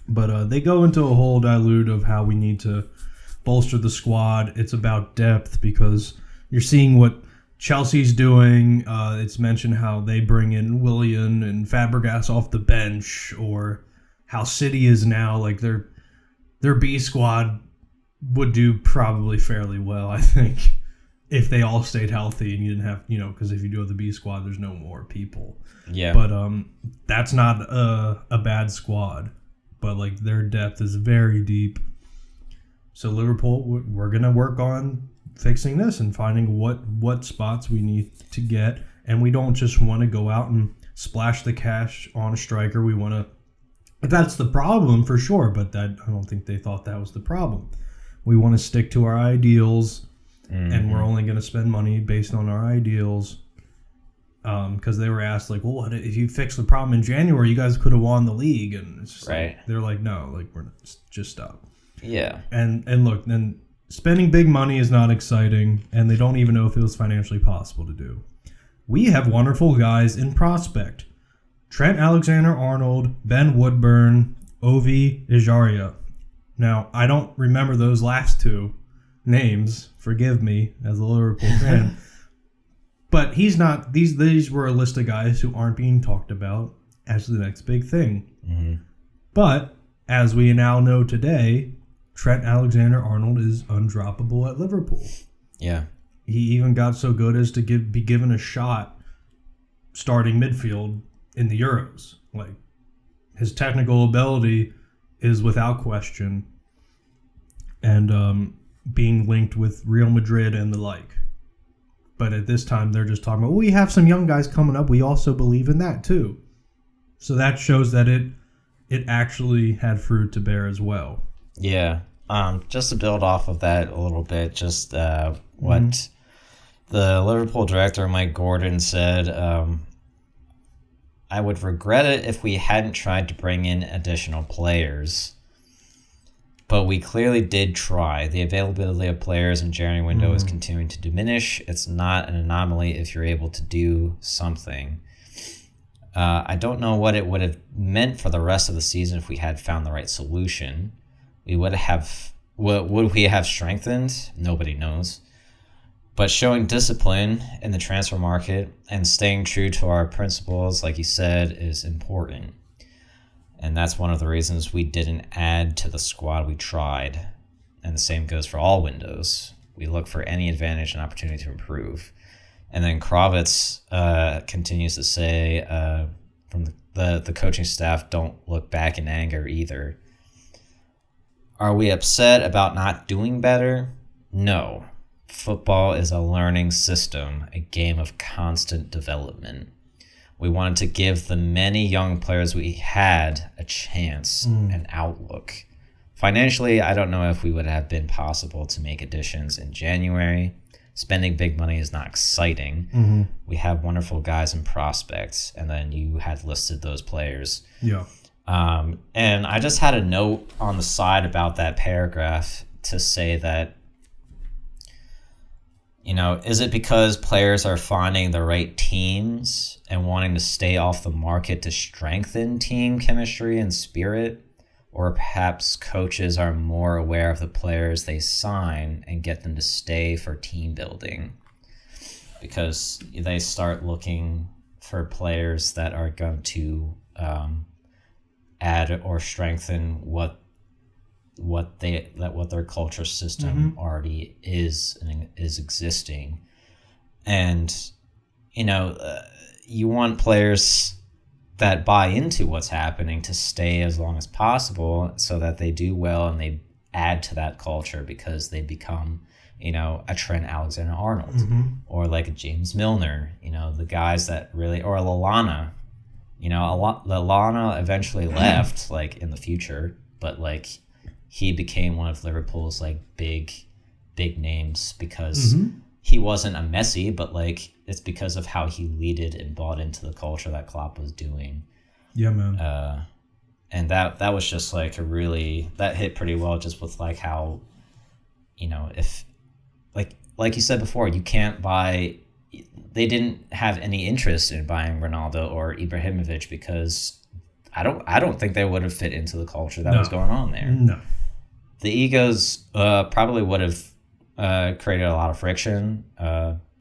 But they go into a whole dilute of how we need to bolster the squad. It's about depth because you're seeing what Chelsea's doing. It's mentioned how they bring in Willian and Fabregas off the bench, or how City is now, like their B squad would do probably fairly well, I think, if they all stayed healthy and you didn't have, because if you do have the B squad, there's no more people. Yeah. But that's not a bad squad. But like their depth is very deep. So Liverpool, we're gonna work on fixing this and finding what spots we need to get, and we don't just want to go out and splash the cash on a striker. We want to. That's the problem for sure, but I don't think they thought that was the problem. We want to stick to our ideals, and we're only going to spend money based on our ideals. Because they were asked, like, well, what if you fix the problem in January, you guys could have won the league. And it's just right. Like, they're like, no, like, we're just stop. Yeah. And look, then spending big money is not exciting, and they don't even know if it was financially possible to do. We have wonderful guys in prospect. Trent Alexander-Arnold, Ben Woodburn, Ovi Ejaria. Now, I don't remember those last two names. Forgive me as a Liverpool fan. But he's not. These were a list of guys who aren't being talked about as the next big thing. Mm-hmm. But as we now know today, Trent Alexander-Arnold is undroppable at Liverpool. Yeah. He even got so good as to be given a shot starting midfield in the Euros. Like, his technical ability is without question, and being linked with Real Madrid and the like. But at this time, they're just talking about, we have some young guys coming up. We also believe in that too. So that shows that it actually had fruit to bear as well. Yeah. Just to build off of that a little bit, just what the Liverpool director, Mike Gordon, said, I would regret it if we hadn't tried to bring in additional players. But we clearly did try. The availability of players in January window is continuing to diminish. It's not an anomaly if you're able to do something. I don't know what it would have meant for the rest of the season if we had found the right solution. Would we have strengthened? Nobody knows. But showing discipline in the transfer market and staying true to our principles, like you said, is important. And that's one of the reasons we didn't add to the squad we tried. And the same goes for all windows. We look for any advantage and opportunity to improve. And then Kravitz continues to say from the coaching staff, don't look back in anger either. Are we upset about not doing better? No. Football is a learning system, a game of constant development. We wanted to give the many young players we had a chance, an outlook. Financially, I don't know if we would have been possible to make additions in January. Spending big money is not exciting. We have wonderful guys and prospects, and then you had listed those players. Yeah. And I just had a note on the side about that paragraph to say that, is it because players are finding the right teams and wanting to stay off the market to strengthen team chemistry and spirit? Or perhaps coaches are more aware of the players they sign and get them to stay for team building because they start looking for players that are going to add or strengthen what their culture system already is and is existing. And you want players that buy into what's happening to stay as long as possible so that they do well and they add to that culture because they become a Trent Alexander-Arnold or like a James Milner, the guys that really, or a Lallana. Lallana eventually left like in the future, but like he became one of Liverpool's like big names because he wasn't a Messi, but like it's because of how he leaded and bought into the culture that Klopp was doing. Yeah, man. And that was just like that hit pretty well just with like how, if like you said before, you can't buy. They didn't have any interest in buying Ronaldo or Ibrahimovic because I don't think they would have fit into the culture that was going on there. No. The egos probably would have created a lot of friction.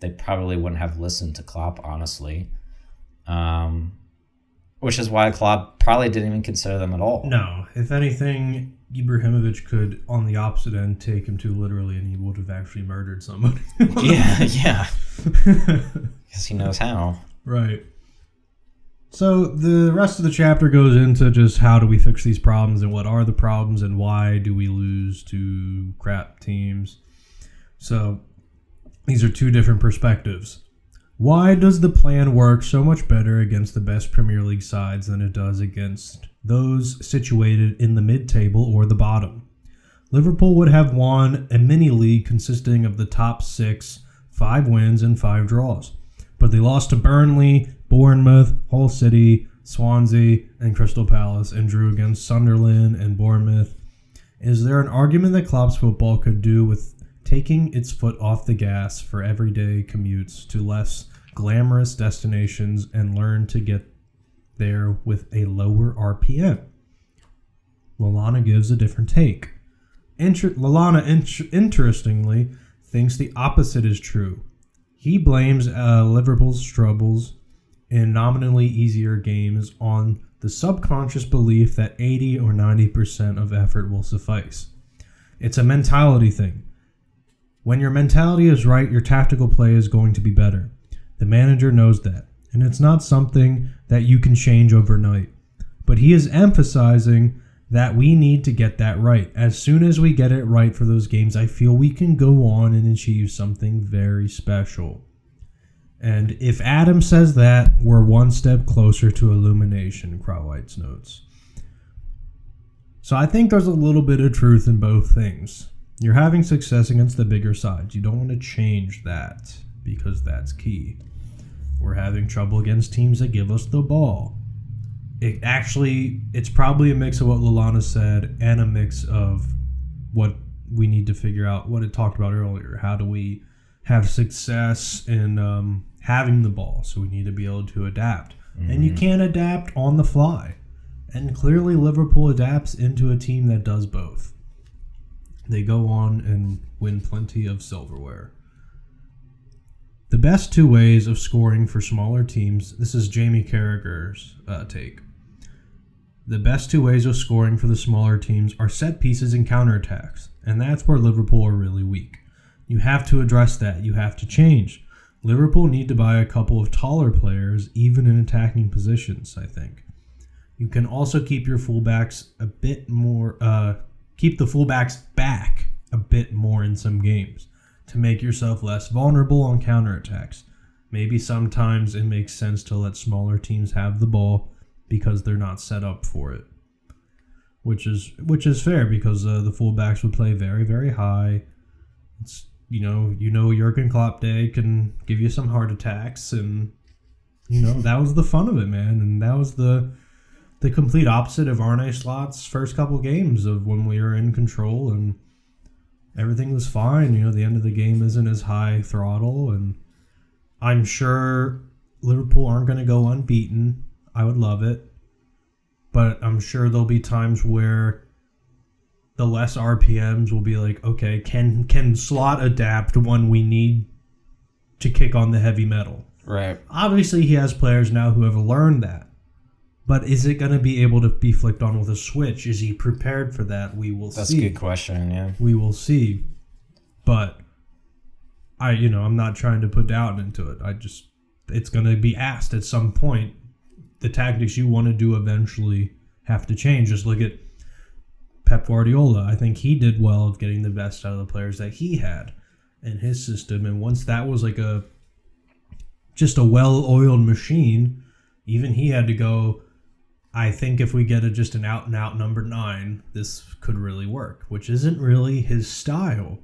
They probably wouldn't have listened to Klopp, honestly. which is why Klopp probably didn't even consider them at all. No, if anything, Ibrahimovic could, on the opposite end, take him too literally, and he would have actually murdered somebody. yeah. Because he knows how. Right. So the rest of the chapter goes into just how do we fix these problems and what are the problems and why do we lose to crap teams. So these are two different perspectives. Why does the plan work so much better against the best Premier League sides than it does against those situated in the mid-table or the bottom? Liverpool would have won a mini-league consisting of the top 6, 5 wins and 5 draws. But they lost to Burnley, Bournemouth, Hull City, Swansea, and Crystal Palace and drew against Sunderland and Bournemouth. Is there an argument that Klopp's football could do with taking its foot off the gas for everyday commutes to less glamorous destinations and learn to get there with a lower RPM? Lallana gives a different take. Lallana, interestingly, thinks the opposite is true. He blames Liverpool's troubles in nominally easier games on the subconscious belief that 80 or 90% of effort will suffice. It's a mentality thing. When your mentality is right, your tactical play is going to be better. The manager knows that, and it's not something that you can change overnight. But he is emphasizing that we need to get that right. As soon as we get it right for those games, I feel we can go on and achieve something very special. And if Adam says that, we're one step closer to illumination, Krawhite's notes. So I think there's a little bit of truth in both things. You're having success against the bigger sides. You don't want to change that because that's key. We're having trouble against teams that give us the ball. It's probably a mix of what Lallana said and a mix of what we need to figure out, what it talked about earlier. How do we have success in having the ball? So we need to be able to adapt. Mm-hmm. And you can't adapt on the fly. And clearly Liverpool adapts into a team that does both. They go on and win plenty of silverware. The best 2 ways of scoring for smaller teams, this is Jamie Carragher's take. The best 2 ways of scoring for the smaller teams are set pieces and counterattacks, and that's where Liverpool are really weak. You have to address that. You have to change. Liverpool need to buy a couple of taller players, even in attacking positions, I think. You can also keep your fullbacks a bit more, keep the fullbacks back a bit more in some games to make yourself less vulnerable on counterattacks. Maybe sometimes it makes sense to let smaller teams have the ball because they're not set up for it, which is fair because the fullbacks would play very, very high. It's Jürgen Klopp day can give you some heart attacks, and that was the fun of it, man. And that was the complete opposite of Arne Slot's first couple games of when we were in control and everything was fine. The end of the game isn't as high throttle, and I'm sure Liverpool aren't going to go unbeaten. I would love it. But I'm sure there'll be times where the less RPMs will be like, okay, can Slot adapt when we need to kick on the heavy metal? Right. Obviously, he has players now who have learned that. But is it going to be able to be flicked on with a switch? Is he prepared for that? We will see. That's a good question, yeah. We will see. But I'm not trying to put doubt into it. It's going to be asked at some point. The tactics you want to do eventually have to change. Just look at Pep Guardiola. I think he did well of getting the best out of the players that he had in his system. And once that was like just a well-oiled machine, even he had to go, I think if we get just an out-and-out number 9, this could really work, which isn't really his style.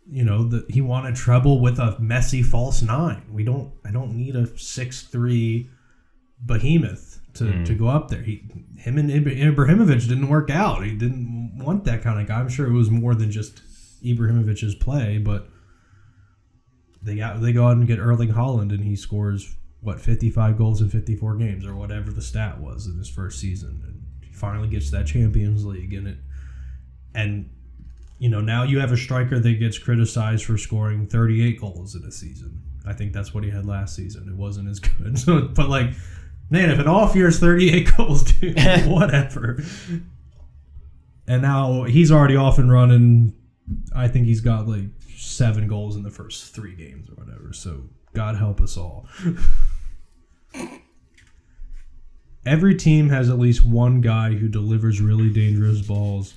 He wanted treble with a messy false 9. I don't need a 6'3" behemoth to go up there. Him and Ibrahimovic didn't work out. He didn't want that kind of guy. I'm sure it was more than just Ibrahimovic's play, but they go out and get Erling Haaland, and he scores 55 goals in 54 games or whatever the stat was in his first season, and he finally gets that Champions League in it. And now you have a striker that gets criticized for scoring 38 goals in a season. I think that's what he had last season. It wasn't as good. Man, if an off year is 38 goals, dude, whatever. And now he's already off and running. I think he's got like 7 goals in the first 3 games or whatever. So God help us all. Every team has at least one guy who delivers really dangerous balls,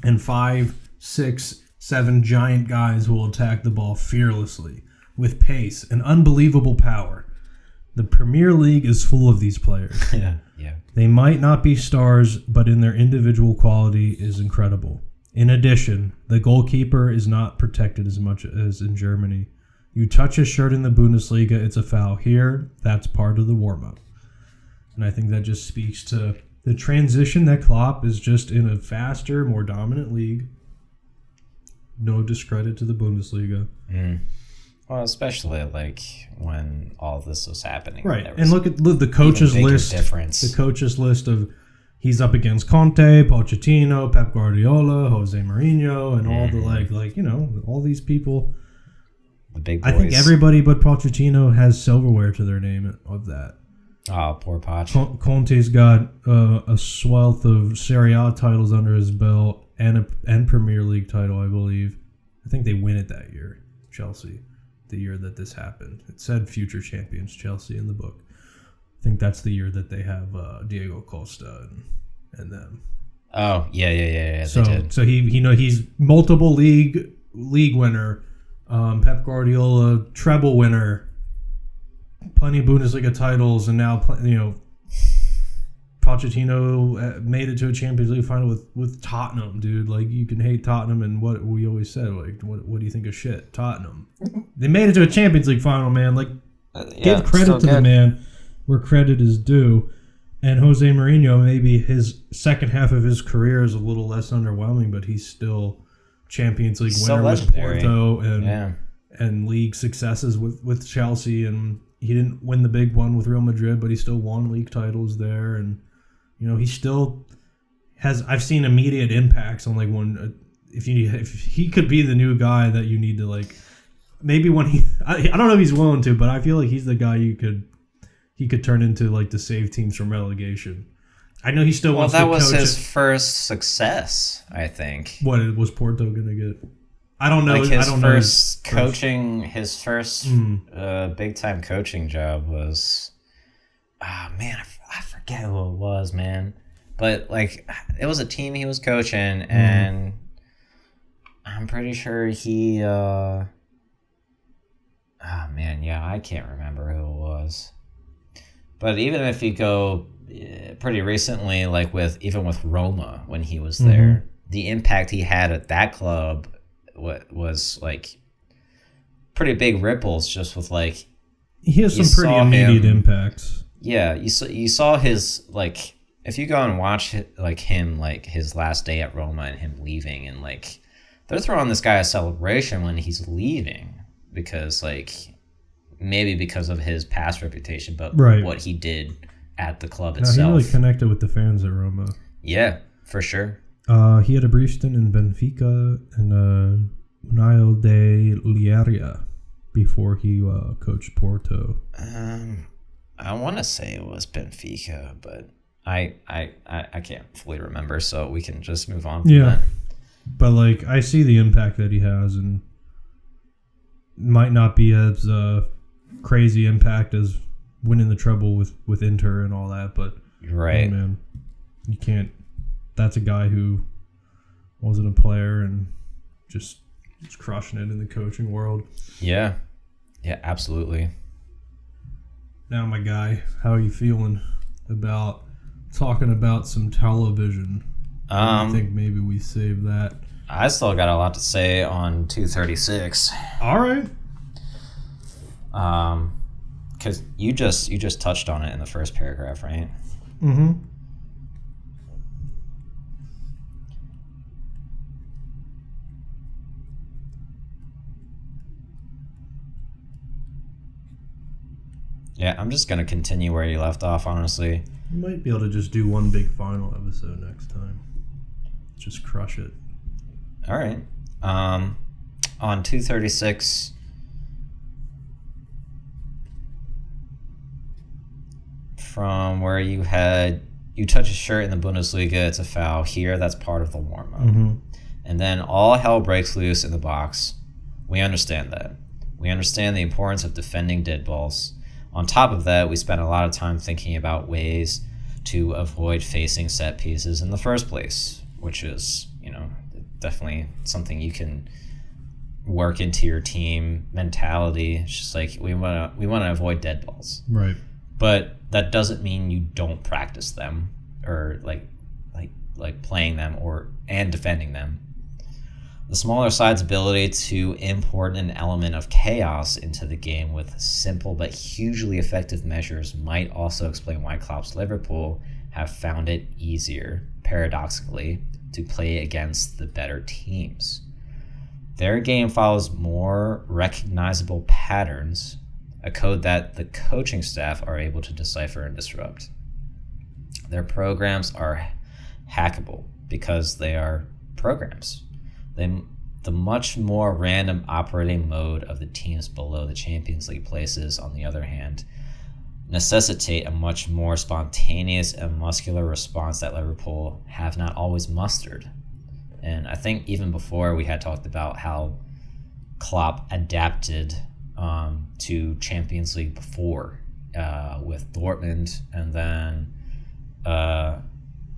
and 5, 6, 7 giant guys who will attack the ball fearlessly, with pace and unbelievable power. The Premier League is full of these players. Yeah. They might not be stars, but in their individual quality is incredible. In addition, the goalkeeper is not protected as much as in Germany. You touch his shirt in the Bundesliga, it's a foul. Here, that's part of the warm-up. And I think that just speaks to the transition that Klopp is just in a faster, more dominant league. No discredit to the Bundesliga. Well, especially like when all this was happening. Right. And look at the coaches list. Difference. The coaches list of he's up against Conte, Pochettino, Pep Guardiola, Jose Mourinho, and all the all these people. The big boys. I think everybody but Pochettino has silverware to their name of that. Oh, poor Poch. Conte's got a swelth of Serie A titles under his belt and Premier League title, I believe. I think they win it that year, Chelsea, the year that this happened. It said future champions Chelsea in the book. I think that's the year that they have Diego Costa and them. Oh, yeah. So, they did. So he's multiple league winner, Pep Guardiola treble winner, plenty of Bundesliga titles, and now Pochettino made it to a Champions League final with Tottenham, dude. Like, you can hate Tottenham, and what we always said, like, what do you think of shit? Tottenham. They made it to a Champions League final, man. Like, give credit to the man where credit is due. And Jose Mourinho, maybe his second half of his career is a little less underwhelming, but he's still Champions League winner with Porto and league successes with Chelsea, and he didn't win the big one with Real Madrid, but he still won league titles there, and he still has. I've seen immediate impacts on like when if he could be the new guy that you need to like. Maybe when I don't know if he's willing to, but I feel like he's the guy he could turn into like to save teams from relegation. I know he still wants to coach. Well, that was his first success, I think. What was Porto gonna get? I don't know. Like his first big time coaching job was, man, I forget who it was, man. But like, it was a team he was coaching, and I'm pretty sure he. I can't remember who it was. But even if you go pretty recently, like with Roma when he was there, the impact he had at that club was like pretty big ripples. Just with like he has some pretty immediate impacts. Yeah, you saw his like if you go and watch him like his last day at Roma and him leaving, and like they're throwing this guy a celebration when he's leaving because like. Maybe because of his past reputation, but what he did at the club itself. He really connected with the fans at Roma. Yeah, for sure. He had a brief stint in Benfica and União de Leiria before he coached Porto. I want to say it was Benfica, but I can't fully remember, so we can just move on from that. But like I see the impact that he has, and might not be as crazy impact as winning the treble with Inter and all that, but right, man, you can't. That's a guy who wasn't a player and just was crushing it in the coaching world. Yeah, absolutely. Now, my guy, how are you feeling about talking about some television? I think maybe we save that. I still got a lot to say on 236. All right. Because you just touched on it in the first paragraph, right? Mm-hmm. Yeah, I'm just gonna continue where you left off, honestly. You might be able to just do one big final episode next time. Just crush it. All right. On 236... from where you touch a shirt in the Bundesliga, it's a foul. Here, that's part of the warm-up. And then all hell breaks loose in the box. We understand that. We understand the importance of defending dead balls. On top of that, we spent a lot of time thinking about ways to avoid facing set pieces in the first place, which is, definitely something you can work into your team mentality. It's just like we want to avoid dead balls. Right. But that doesn't mean you don't practice them or like playing them and defending them. The smaller side's ability to import an element of chaos into the game with simple but hugely effective measures might also explain why Klopp's Liverpool have found it easier, paradoxically, to play against the better teams. Their game follows more recognizable patterns, a code that the coaching staff are able to decipher and disrupt. Their programs are hackable because they are programs. The much more random operating mode of the teams below the Champions League places, on the other hand, necessitate a much more spontaneous and muscular response that Liverpool have not always mustered. And I think even before we had talked about how Klopp adapted to Champions League before with Dortmund, and then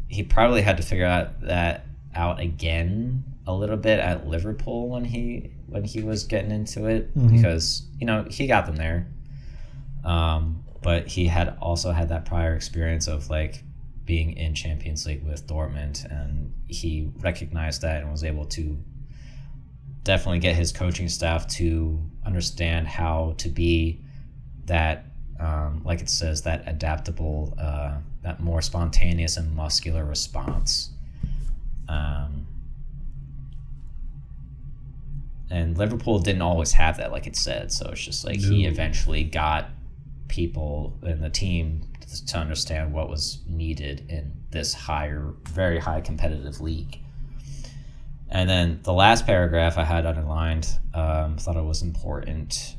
he probably had to figure that out again a little bit at Liverpool when he was getting into it, because he got them there, but he had also had that prior experience of like being in Champions League with Dortmund, and he recognized that and was able to definitely get his coaching staff to understand how to be that, like it says, that adaptable, that more spontaneous and muscular response. And Liverpool didn't always have that, like it said. So it's just like he eventually got people in the team to understand what was needed in this very high competitive league. And then the last paragraph I had underlined, thought it was important.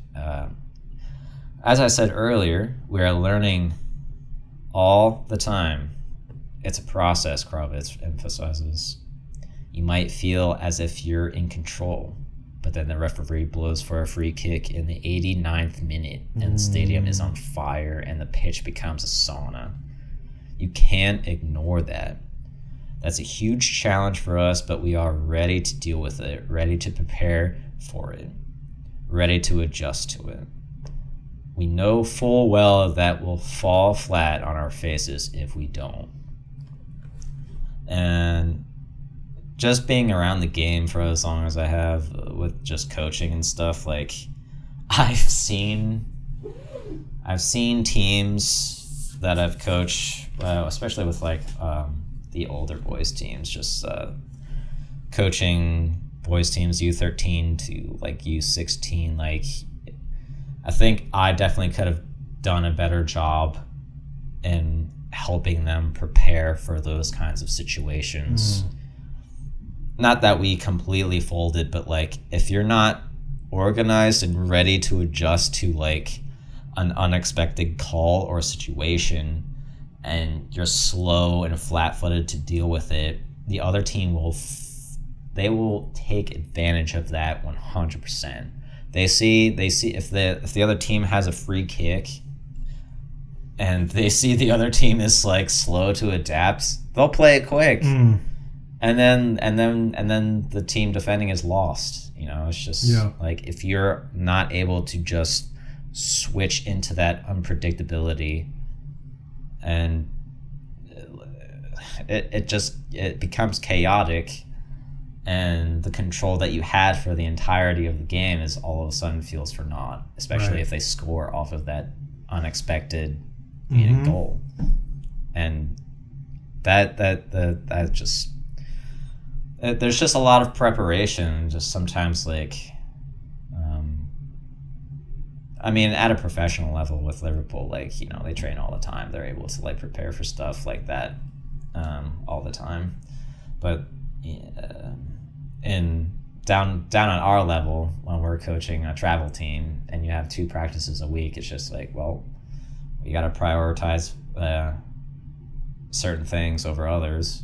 As I said earlier, we are learning all the time. It's a process, Kravitz emphasizes. You might feel as if you're in control, but then the referee blows for a free kick in the 89th minute and the stadium is on fire and the pitch becomes a sauna. You can't ignore that. That's a huge challenge for us, but we are ready to deal with it, ready to prepare for it, ready to adjust to it. We know full well that we'll fall flat on our faces if we don't. And just being around the game for as long as I have with just coaching and stuff, like I've seen teams that I've coached, especially with like the older boys teams, just coaching boys teams U13 to like U16. Like I think I definitely could have done a better job in helping them prepare for those kinds of situations. Not that we completely folded, but like if you're not organized and ready to adjust to like an unexpected call or situation, and you're slow and flat-footed to deal with it, the other team will take advantage of that 100%. They see if the other team has a free kick and they see the other team is like slow to adapt, they'll play it quick. And then the team defending is lost. It's just like if you're not able to just switch into that unpredictability, and it becomes chaotic, and the control that you had for the entirety of the game is all of a sudden feels for naught, especially if they score off of that unexpected goal. And that just, there's just a lot of preparation. Just sometimes like, at a professional level with Liverpool, like, they train all the time. They're able to like prepare for stuff like that all the time. But down on our level, when we're coaching a travel team and you have 2 practices a week, it's just like, well, you got to prioritize certain things over others,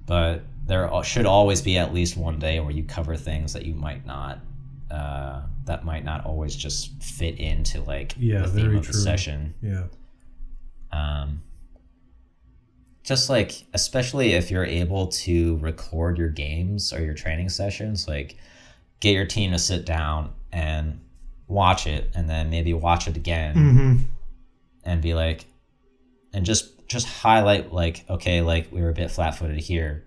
but there should always be at least one day where you cover things that you might not that might not always just fit into like the theme of the session. Yeah. Just like, especially if you're able to record your games or your training sessions, like get your team to sit down and watch it, and then maybe watch it again, and be like, and just highlight like, okay, like we were a bit flat-footed here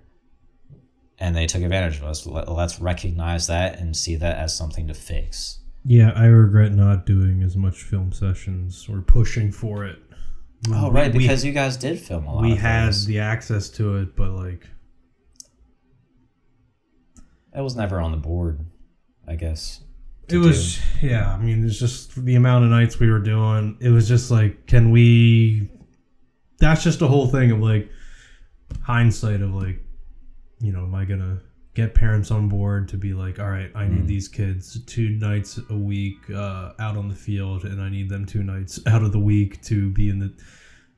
and they took advantage of us. Let's recognize that and see that as something to fix. Yeah, I regret not doing as much film sessions or pushing for it. Oh, right, because you guys did film a lot. We had the access to it, but like, it was never on the board, I guess. It was, yeah, I mean, it's just the amount of nights we were doing. It was just like, can we... That's just a whole thing of like, hindsight of like, you know, am I going to get parents on board to be like, all right, I need these kids 2 nights a week out on the field, and I need them 2 nights out of the week to be in the...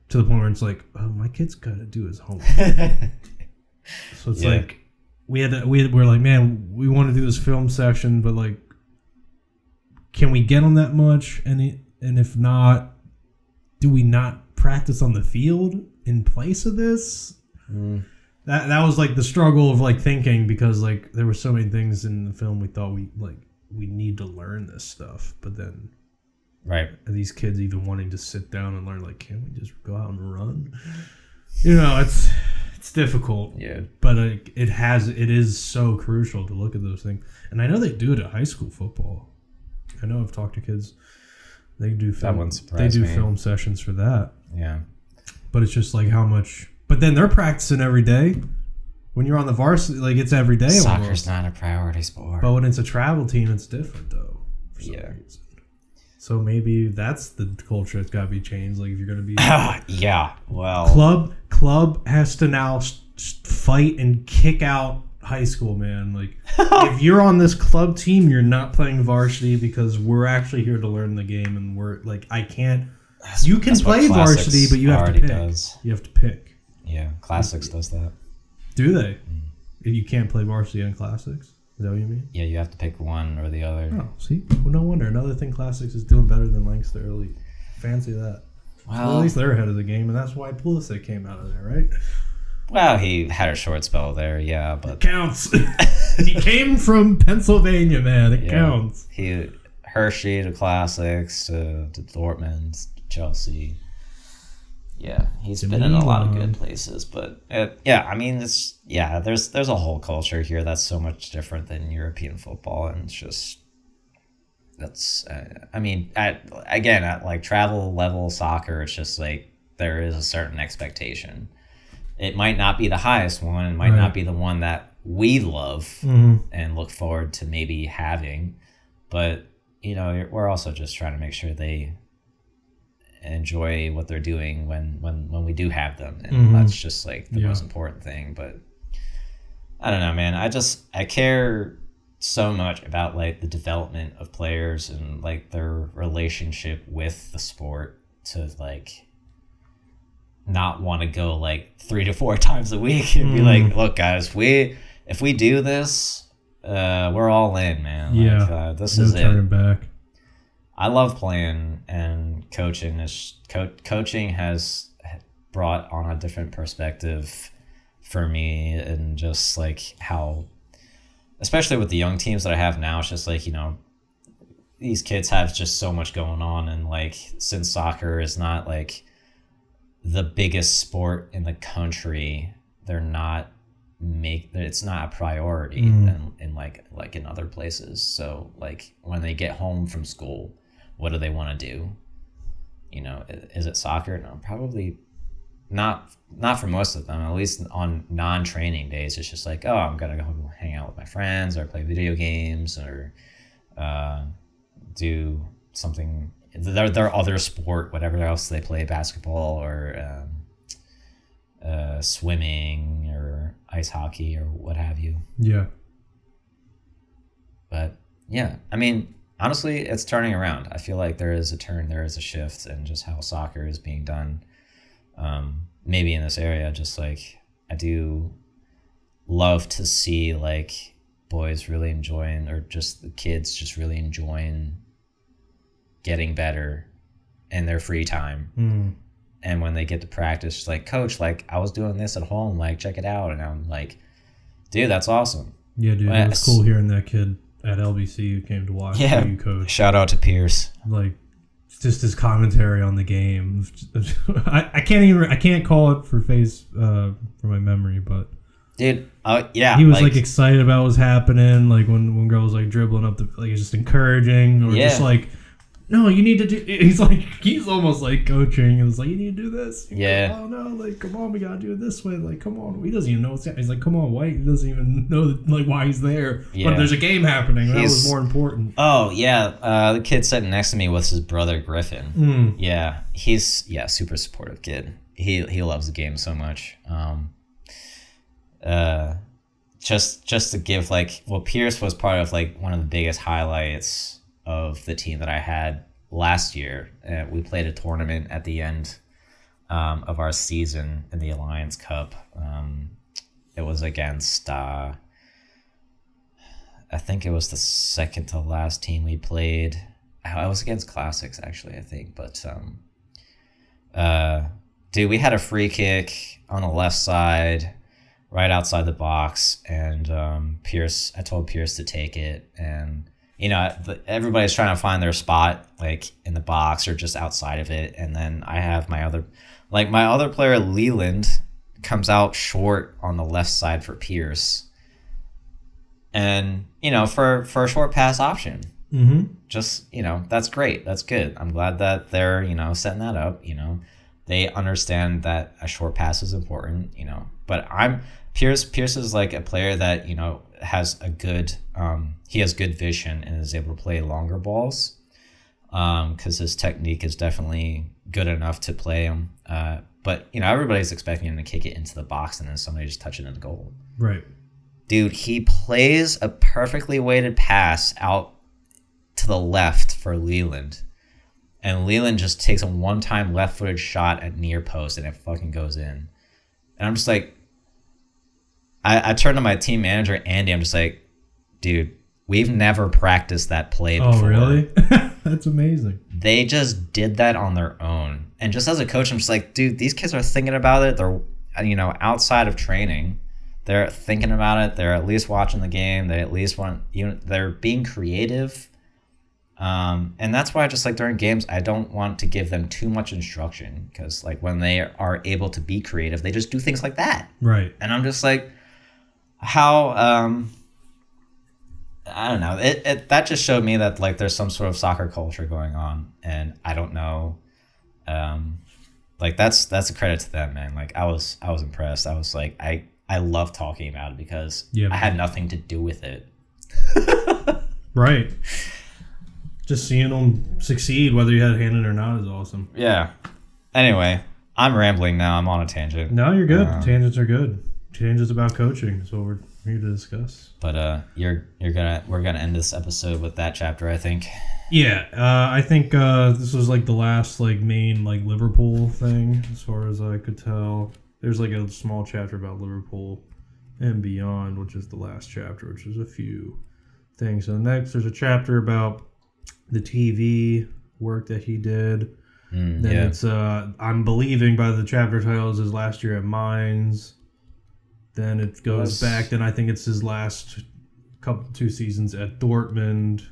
To the point where it's like, oh, my kid's got to do his homework. So it's like, we're like, man, we want to do this film session, but like, can we get on that much? And if not, do we not practice on the field in place of this? That was like the struggle of like thinking, because like there were so many things in the film we thought we need to learn this stuff, but then are these kids even wanting to sit down and learn? Like, can't we just go out and run? You know, it's difficult. Yeah, but it is so crucial to look at those things, and I know they do it at high school football. I know I've talked to kids. They do film. They do film sessions for that. Yeah, but it's just like how much. But then they're practicing every day. When you're on the varsity, like it's every day. Soccer's not a priority sport. But when it's a travel team, it's different though. For some reason. So maybe that's the culture that's got to be changed. Like if you're going to be club has to now fight and kick out high school, man. Like if you're on this club team, you're not playing varsity, because we're actually here to learn the game, and we're like, I can't. You can play varsity, but you have to pick. You have to pick. Yeah, Classics does that. Do they? If you can't play varsity on Classics? Is that what you mean? Yeah, you have to pick one or the other. Oh, see? Well, no wonder. Another thing Classics is doing better than Lancaster Elite. Fancy that. Well, at least they're ahead of the game, and that's why Pulisic came out of there, right? Well, he had a short spell there, yeah, but... It counts. He came from Pennsylvania, man. It counts. He Hershey to Classics to Dortmund, Chelsea. Yeah, he's been in a lot of good places, but I mean, there's a whole culture here that's so much different than European football, and it's just I mean, at like travel level soccer, it's just like there is a certain expectation. It might not be the highest one, it might not be the one that we love and look forward to maybe having, but you know, we're also just trying to make sure they enjoy what they're doing when we do have them, and that's just like the most important thing. But I don't know, man, I care so much about like the development of players and like their relationship with the sport, to like not want to go like 3 to 4 times a week and be like, look guys, if we do this, we're all in, man. Like, this is turning back. I love playing, and coaching coaching has brought on a different perspective for me, and just like how, especially with the young teams that I have now, it's just like, you know, these kids have just so much going on, and like since soccer is not like the biggest sport in the country, it's not a priority in like in other places. So like when they get home from school, what do they want to do? You know, is it soccer? No, probably not for most of them. At least on non-training days, it's just like, oh, I'm gonna go hang out with my friends, or play video games, or do something, their other sport, whatever else they play, basketball or swimming or ice hockey or what have you. Yeah. But yeah, I mean, honestly, it's turning around. I feel like there is a turn, there is a shift in just how soccer is being done. maybe in this area, just like I do love to see like boys really enjoying, or just the kids just really enjoying getting better in their free time. And when they get to practice, it's like, coach, like I was doing this at home, like check it out. And I'm like, dude, that's awesome. Yeah, dude, it was cool hearing that kid at LBC who came to watch you coach. Shout out to Pierce. Like, just his commentary on the game. I can't call it for my memory, but dude, yeah, he was like excited about what's happening. Like when girls like dribbling up like just encouraging, or just like, no, you need to do. He's almost like coaching. It was like, you need to do this. Yeah. Like, oh no, like come on, we gotta do it this way. Like come on, he doesn't even know what's happening. He's like, come on, White. He doesn't even know like why he's there. Yeah. But there's a game happening. That was more important. Oh yeah, the kid sitting next to me was his brother Griffin. Yeah, he's super supportive kid. He loves the game so much. Just to give like, well, Pierce was part of like one of the biggest highlights of the team that I had last year. We played a tournament at the end of our season in the Alliance Cup. It was against I think it was the second to last team we played. I was against Classics actually, I think, but dude, we had a free kick on the left side right outside the box, and I told Pierce to take it, and you know, everybody's trying to find their spot, like in the box or just outside of it. And then I have my other player, Leland, comes out short on the left side for Pierce. And, you know, for a short pass option, just, you know, that's great. That's good. I'm glad that they're, you know, setting that up. You know, they understand that a short pass is important, you know, but Pierce is like a player that, you know, has a good he has good vision and is able to play longer balls because his technique is definitely good enough to play him, but you know, everybody's expecting him to kick it into the box and then somebody just touch it into goal. Right, dude, he plays a perfectly weighted pass out to the left for Leland, and Leland just takes a one-time left-footed shot at near post and it fucking goes in. And I'm just like, I turned to my team manager, Andy. I'm just like, dude, we've never practiced that play before. Oh, really? That's amazing. They just did that on their own. And just as a coach, I'm just like, dude, these kids are thinking about it. They're, you know, outside of training, they're thinking about it. They're at least watching the game. They at least want, you know, they're being creative. And that's why just like during games, I don't want to give them too much instruction, because like when they are able to be creative, they just do things like that. Right. And I'm just like, how I don't know, it that just showed me that like there's some sort of soccer culture going on, and I don't know, like that's a credit to them, man. Like I was impressed. I was like, I love talking about it because I had nothing to do with it. Right. Just seeing them succeed, whether you had a hand in it or not, is awesome. Yeah. Anyway, I'm rambling now. I'm on a tangent. No, you're good. Tangents are good. Tangents about coaching. That's what we're here to discuss. But we're gonna end this episode with that chapter, I think. Yeah, I think this was like the last like main like Liverpool thing, as far as I could tell. There's like a small chapter about Liverpool and beyond, which is the last chapter, which is a few things. And next, there's a chapter about the TV work that he did. Then it's I'm believing by the chapter titles his last year at Mines. Then it goes back. Then I think it's his last two seasons at Dortmund.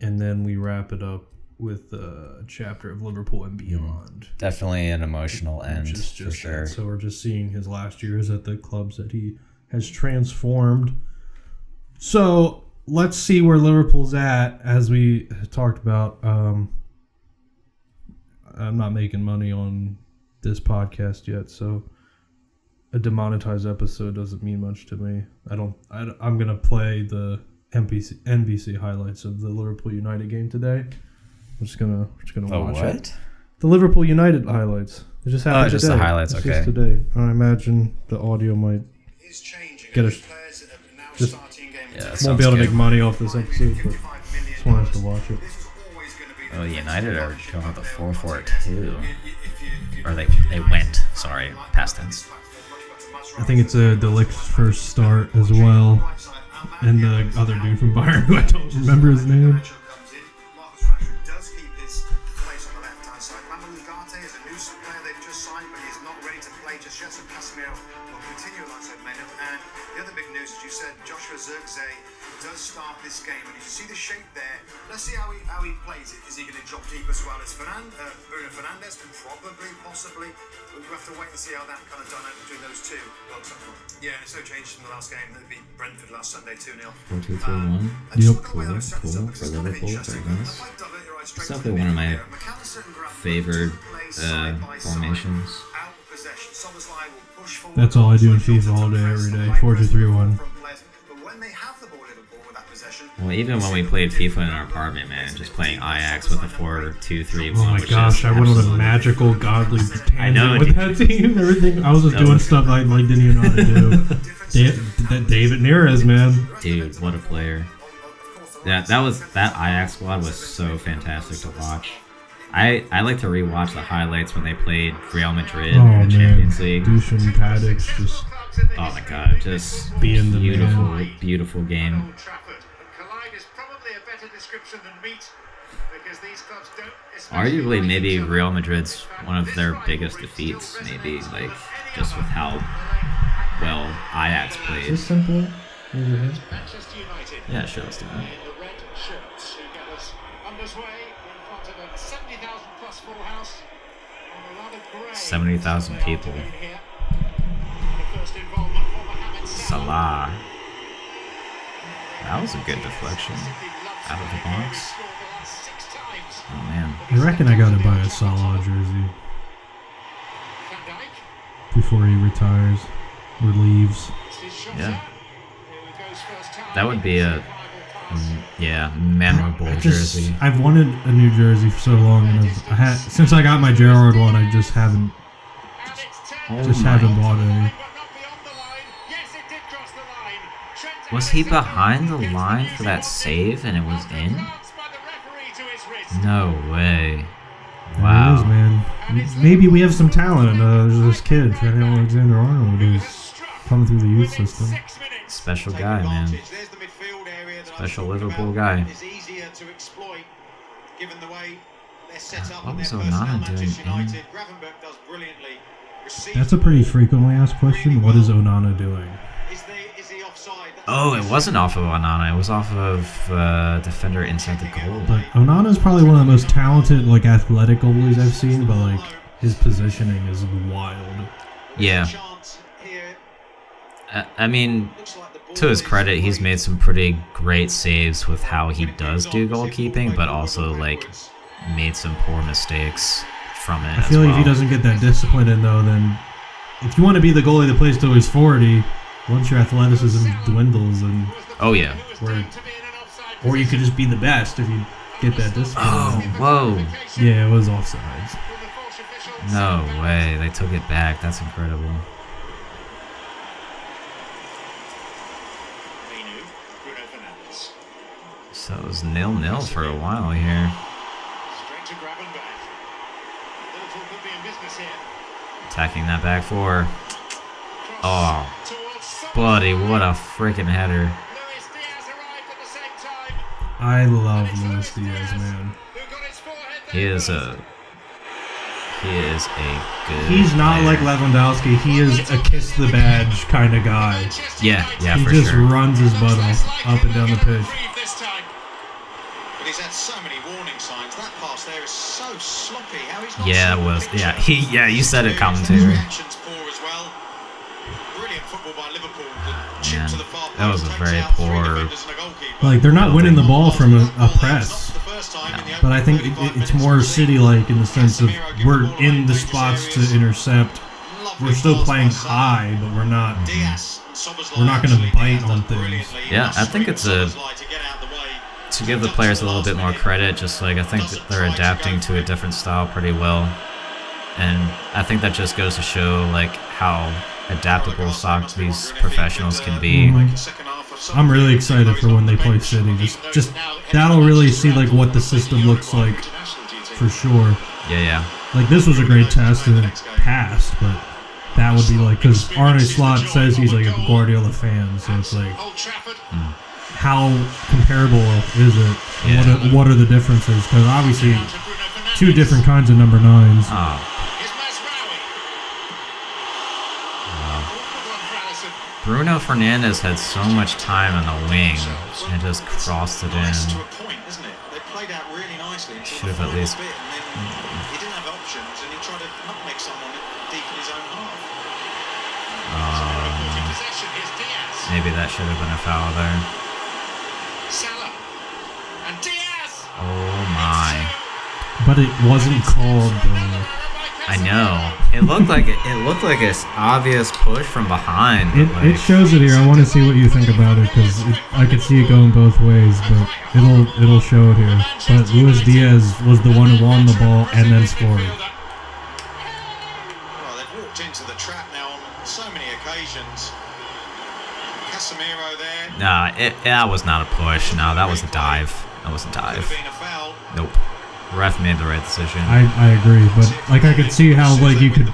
And then we wrap it up with a chapter of Liverpool and beyond. Definitely an emotional end, just for sure. So we're just seeing his last years at the clubs that he has transformed. So let's see where Liverpool's at. As we talked about, I'm not making money on this podcast yet, so a demonetized episode doesn't mean much to me. I'm gonna play the NBC highlights of the Liverpool United game today. I'm just gonna watch it. The Liverpool United highlights. It just happened today. Just the highlights. It's okay. Just today. I imagine the audio might get us. Just won't be able to make money off this episode, but just wanted us to watch it. Oh, United are going with a 4-4-2. or they went. Sorry, past tense. I think it's a Delict's first start as well. And the other dude from Bayern, who I don't remember his name. Does start this game, and you see the shape there. Let's see how he plays it. Is he going to drop deep as well as Bruno Fernandes? Probably, possibly. We'll have to wait and see how that kind of dynamic between those two. Yeah, it's no change from the last game. That beat Brentford last Sunday 2-0. 4-2-3-1. Yep. Cool for Liverpool. Very nice. It's definitely one of my favored formations. That's all I do in FIFA all day, every day. 4-2-3-1. Well, even when we played FIFA in our apartment, man, just playing Ajax with a 4-2-3-1. Oh my gosh, I went on a magical, godly tangent with that team. Everything, I was just doing stuff I didn't even know how to do. That David Neres, man. Dude, what a player! That Ajax squad was so fantastic to watch. I like to rewatch the highlights when they played Real Madrid in the Champions League. Dusan Tadic just. Oh my god, just being the beautiful game. Arguably, maybe Real Madrid's one of their biggest defeats. Maybe just with how well Ajax played. Is this simple? Yeah, sure, let's do that. 70,000 people. Salah. That was a good deflection. Out of the box. Oh man. I reckon I gotta buy a Salah jersey before he retires or leaves. Yeah. That would be a memorable jersey. I've wanted a new jersey for so long, and since I got my Gerrard one, I just haven't bought any. Was he behind the line for that save and it was in? No way. Wow. It is, man. Maybe we have some talent. There's this kid, Trent Alexander-Arnold, who's coming through the youth system. Special guy, man. Special Liverpool guy. What was Onana doing? That's a pretty frequently asked question. What is Onana doing? Oh, it wasn't off of Onana. It was off of defender inside the goal. But Onana is probably one of the most talented, athletic goalies I've seen. But his positioning is wild. Yeah. I mean, to his credit, he's made some pretty great saves with how he does do goalkeeping, but also made some poor mistakes from it. I feel like if he doesn't get that discipline in, though, then if you want to be the goalie that plays till he's 40. Once your athleticism dwindles, and or you could just be the best if you get that discipline. Oh, whoa! Yeah, it was offsides. No way! They took it back. That's incredible. So it was 0-0 for a while here. Attacking that back four. Oh. Buddy, what a freaking header. I love Luis Diaz, man. He is a good He's not player. like Lewandowski. He is a kiss the badge kind of guy. Yeah, he for just sure. runs his butt off up and down the pitch. But he's had so many warning signs. That pass there is so sloppy. How he's not Yeah, it was. Yeah, you said it, commentary. Man, that was a very poor. They're not winning the ball from a press. No. But I think it's more City-like in the sense of we're in the spots to intercept. We're still playing high, but we're not going to bite on things. Yeah, I think it's to give the players a little bit more credit. Just I think that they're adapting to a different style pretty well, and I think that just goes to show how adaptable these professionals can be. I'm really excited for when they play City. Just that'll really see what the system looks like for sure. Yeah. Like, this was a great test and it passed, but that would be like, because Arne Slot says he's like a Guardiola fan, so it's like, how comparable is it? Yeah. What are the differences? Because obviously, two different kinds of number 9s. Oh. Bruno Fernandes had so much time on the wing and just crossed it in. Should have at least. He didn't have options and he tried to nutmeg someone deep in his own half. Maybe that should have been a foul there. Oh my. But it wasn't called, bro. I know. It looked like an obvious push from behind. It shows it here. I want to see what you think about it because I could see it going both ways, but it'll show it here. But Luis Diaz was the one who won the ball and then scored. Well, they've walked into the trap now on so many occasions. Casemiro there. Nah, that was not a push. No, that was a dive. That was a dive. Could have been a foul. Nope. Ref made the right decision. I agree, but like I could see how like you could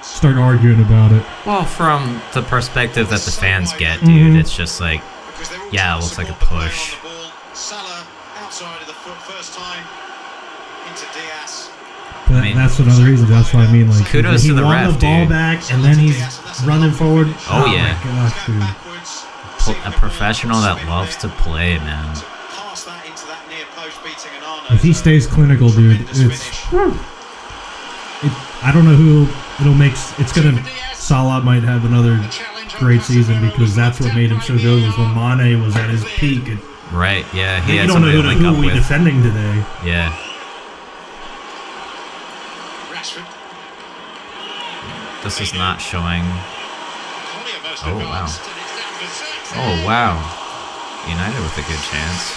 start arguing about it. Well, from the perspective that the fans get, dude, it's just like, yeah, it looks like a push. Salah outside of the foot first time into Diaz. But that's another reason. That's what I mean. Like, kudos he to the won ref, the ball dude. back, and then he's running forward. Oh yeah. My gosh, dude. A professional that loves to play, man. If he stays clinical, dude, I don't know who it'll make. It's gonna. Salah might have another great season because that's what made him so good. Was when Mane was at his peak. Right. Yeah. He You had don't know somebody to link who up we with. defending today. Yeah. This is not showing. Oh wow. Oh wow. United with a good chance.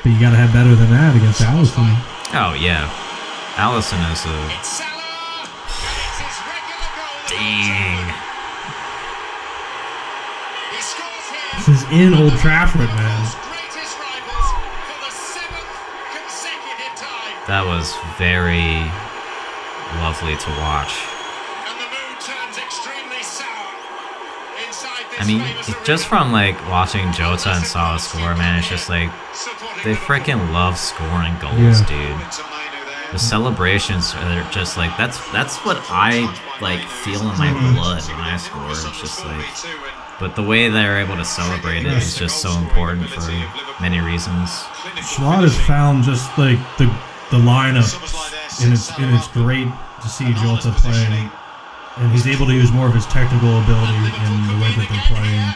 But you gotta have better than that against Allison. Oh yeah. Allison is a. Dang. This is in Old Trafford, man. That was very lovely to watch. I mean, just from like watching Jota and Salah score, man, it's just like they freaking love scoring goals, dude. The celebrations are just like that's what I like feel in my blood when I score. It's just like, but the way they're able to celebrate it is just so important for many reasons. Slot has found just like the lineup, and it's great to see Jota playing. And he's able to use more of his technical ability in the way that they're playing.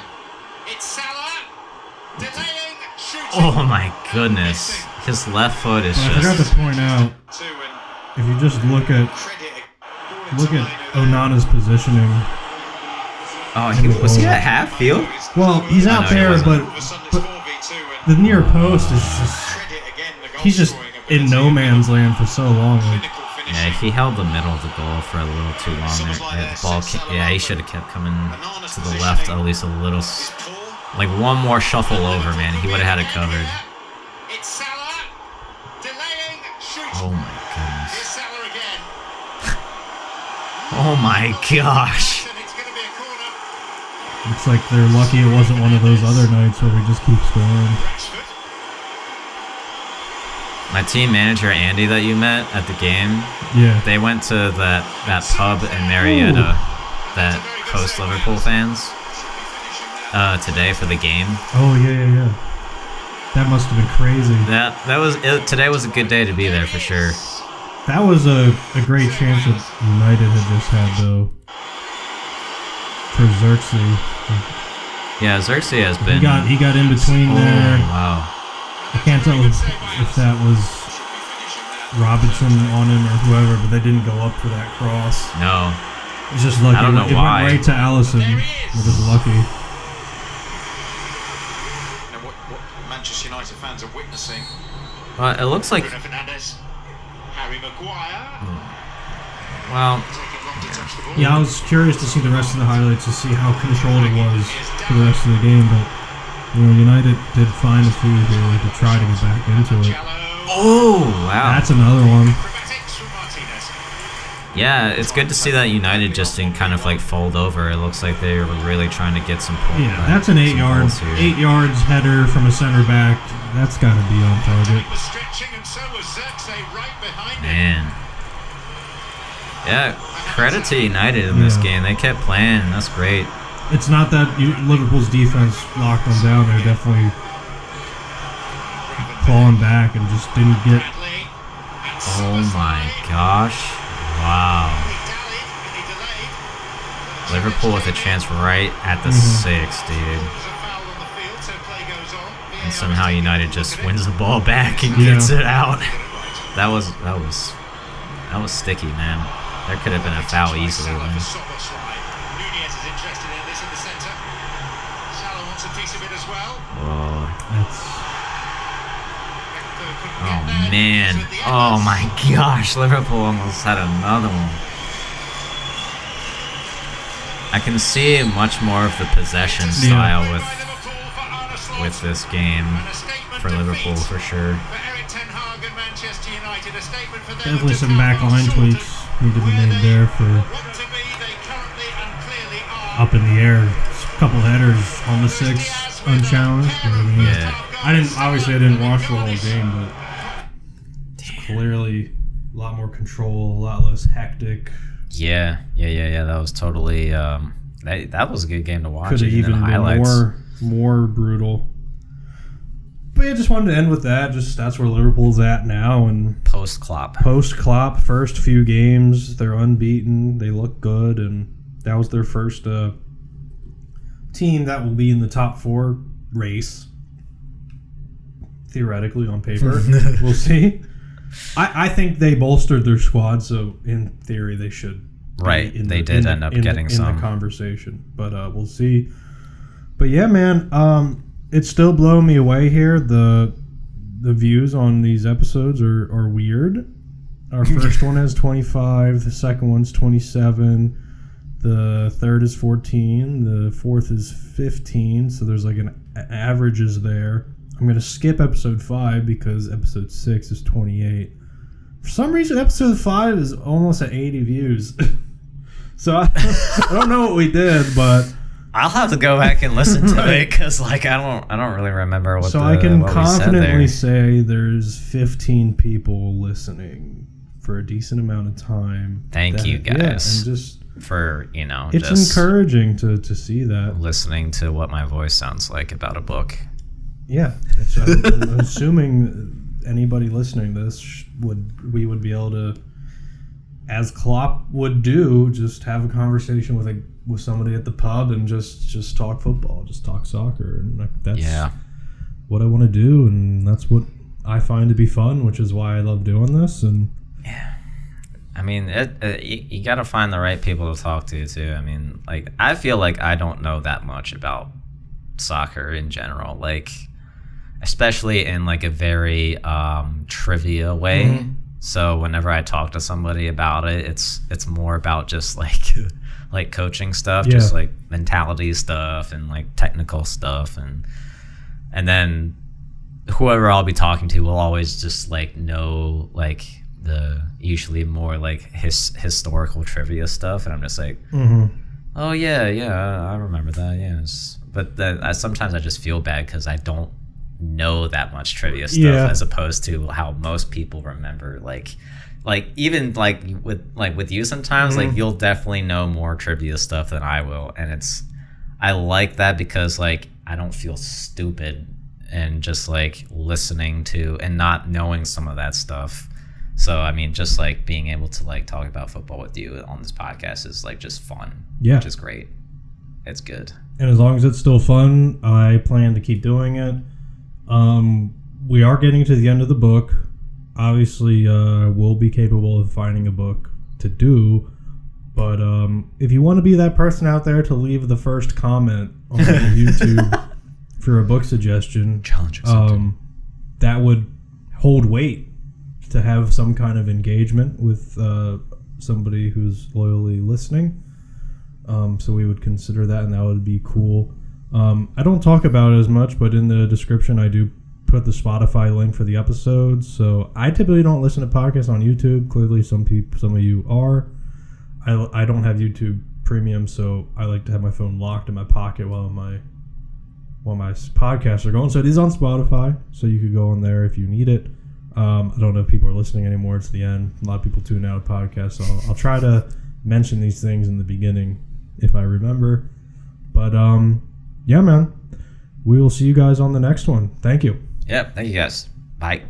Oh my goodness. His left foot is I forgot just... to point out, if you just look at Onana's positioning. Oh, was he at half field? Well, he's out there, but the near post is just... He's just in no man's land for so long. Like, yeah, he held the middle of the goal for a little too long there. Yeah, the ball he should have kept coming to the left at least a little. Like one more shuffle over, man. He would have had it covered. Oh my goodness. Oh my gosh. looks like they're lucky it wasn't one of those other nights where we just keep scoring. My team manager Andy that you met at the game, they went to that pub in Marietta that hosts Liverpool fans today for the game. Oh yeah. That must have been crazy. That was it. Today was a good day to be there for sure. That was a great chance that United had just had though. For Xerxes. Yeah, Xerxes has been. He got in between there. Wow. I can't tell if that was Robinson on him or whoever, but they didn't go up for that cross. No. It's just lucky. I don't know why. It went right to Allison. We're just lucky. Now, what Manchester United fans are witnessing. It looks like. Bruno Fernandes, Harry Maguire. Well. Yeah, I was curious to see the rest of the highlights to see how controlled it was for the rest of the game, but United did find a few here to try to get back into it. Oh, wow. That's another one. Yeah, it's good to see that United just didn't kind of like fold over. It looks like they were really trying to get some points. Yeah, that's an 8 yards header from a center back. That's got to be on target. Man. Yeah, credit to United in this game. They kept playing. That's great. It's not that Liverpool's defense locked them down. They're definitely falling back and just didn't get... Oh my gosh. Wow. Liverpool with a chance right at the 6, dude. And somehow United just wins the ball back and gets it out. That was sticky, man. There could have been a foul easily, man. Whoa. Oh man. Oh my gosh, Liverpool almost had another one. I can see much more of the possession style with this game for Liverpool for sure. Definitely some back line tweaks need to be made there for up in the air. A couple headers on the 6 unchallenged. I didn't watch the whole game, but it's clearly a lot more control, a lot less hectic. Yeah. That was totally that was a good game to watch. Could have even been more brutal. But yeah, just wanted to end with that. Just that's where Liverpool's at now, and post Klopp, first few games they're unbeaten. They look good, and that was their first team that will be in the top 4 race. Theoretically, on paper, we'll see. I think they bolstered their squad, so in theory they should. Right, they did end up getting some in the conversation, but we'll see. But yeah, man, it's still blowing me away here. The views on these episodes are weird. Our first one has 25, the second one's 27, the third is 14, the fourth is 15. So there's like an averages there. I'm going to skip episode 5 because episode 6 is 28. For some reason, episode 5 is almost at 80 views. So I don't know what we did, but I'll have to go back and listen to it because, like, I don't really remember what. So I can confidently say there's 15 people listening for a decent amount of time. Thank you guys. Yeah, and just for it's just encouraging to see that. Listening to what my voice sounds like about a book. Yeah, I'm assuming anybody listening to this would be able to, as Klopp would do, just have a conversation with somebody at the pub and just talk football, just talk soccer, and that's what I want to do, and that's what I find to be fun, which is why I love doing this. And yeah, I mean, you got to find the right people to talk to too. I mean, like, I feel like I don't know that much about soccer in general, like, especially in like a very trivia way. Mm-hmm. So whenever I talk to somebody about it, it's more about just like coaching stuff, just like mentality stuff and like technical stuff, and then whoever I'll be talking to will always just like know like the usually more like historical trivia stuff, and I'm just like, oh yeah, I remember that, yes. But then sometimes I just feel bad because I don't know that much trivia stuff as opposed to how most people remember, like even like with you sometimes like you'll definitely know more trivia stuff than I will, and I like that because like I don't feel stupid and just like listening to and not knowing some of that stuff. So I mean, just like being able to like talk about football with you on this podcast is like just fun, which is great. It's good, and as long as it's still fun, I plan to keep doing it. We are getting to the end of the book. Obviously, we'll be capable of finding a book to do. But if you want to be that person out there to leave the first comment on YouTube for a book suggestion, that would hold weight to have some kind of engagement with somebody who's loyally listening. So we would consider that, and that would be cool. I don't talk about it as much, but in the description I do put the Spotify link for the episodes. So I typically don't listen to podcasts on YouTube. Clearly, some of you are. I don't have YouTube Premium, so I like to have my phone locked in my pocket while my podcasts are going. So it is on Spotify, so you could go on there if you need it. I don't know if people are listening anymore. It's the end. A lot of people tune out of podcasts, so I'll try to mention these things in the beginning if I remember. But yeah, man, we will see you guys on the next one. Thank you. Yep. Thank you guys. Bye.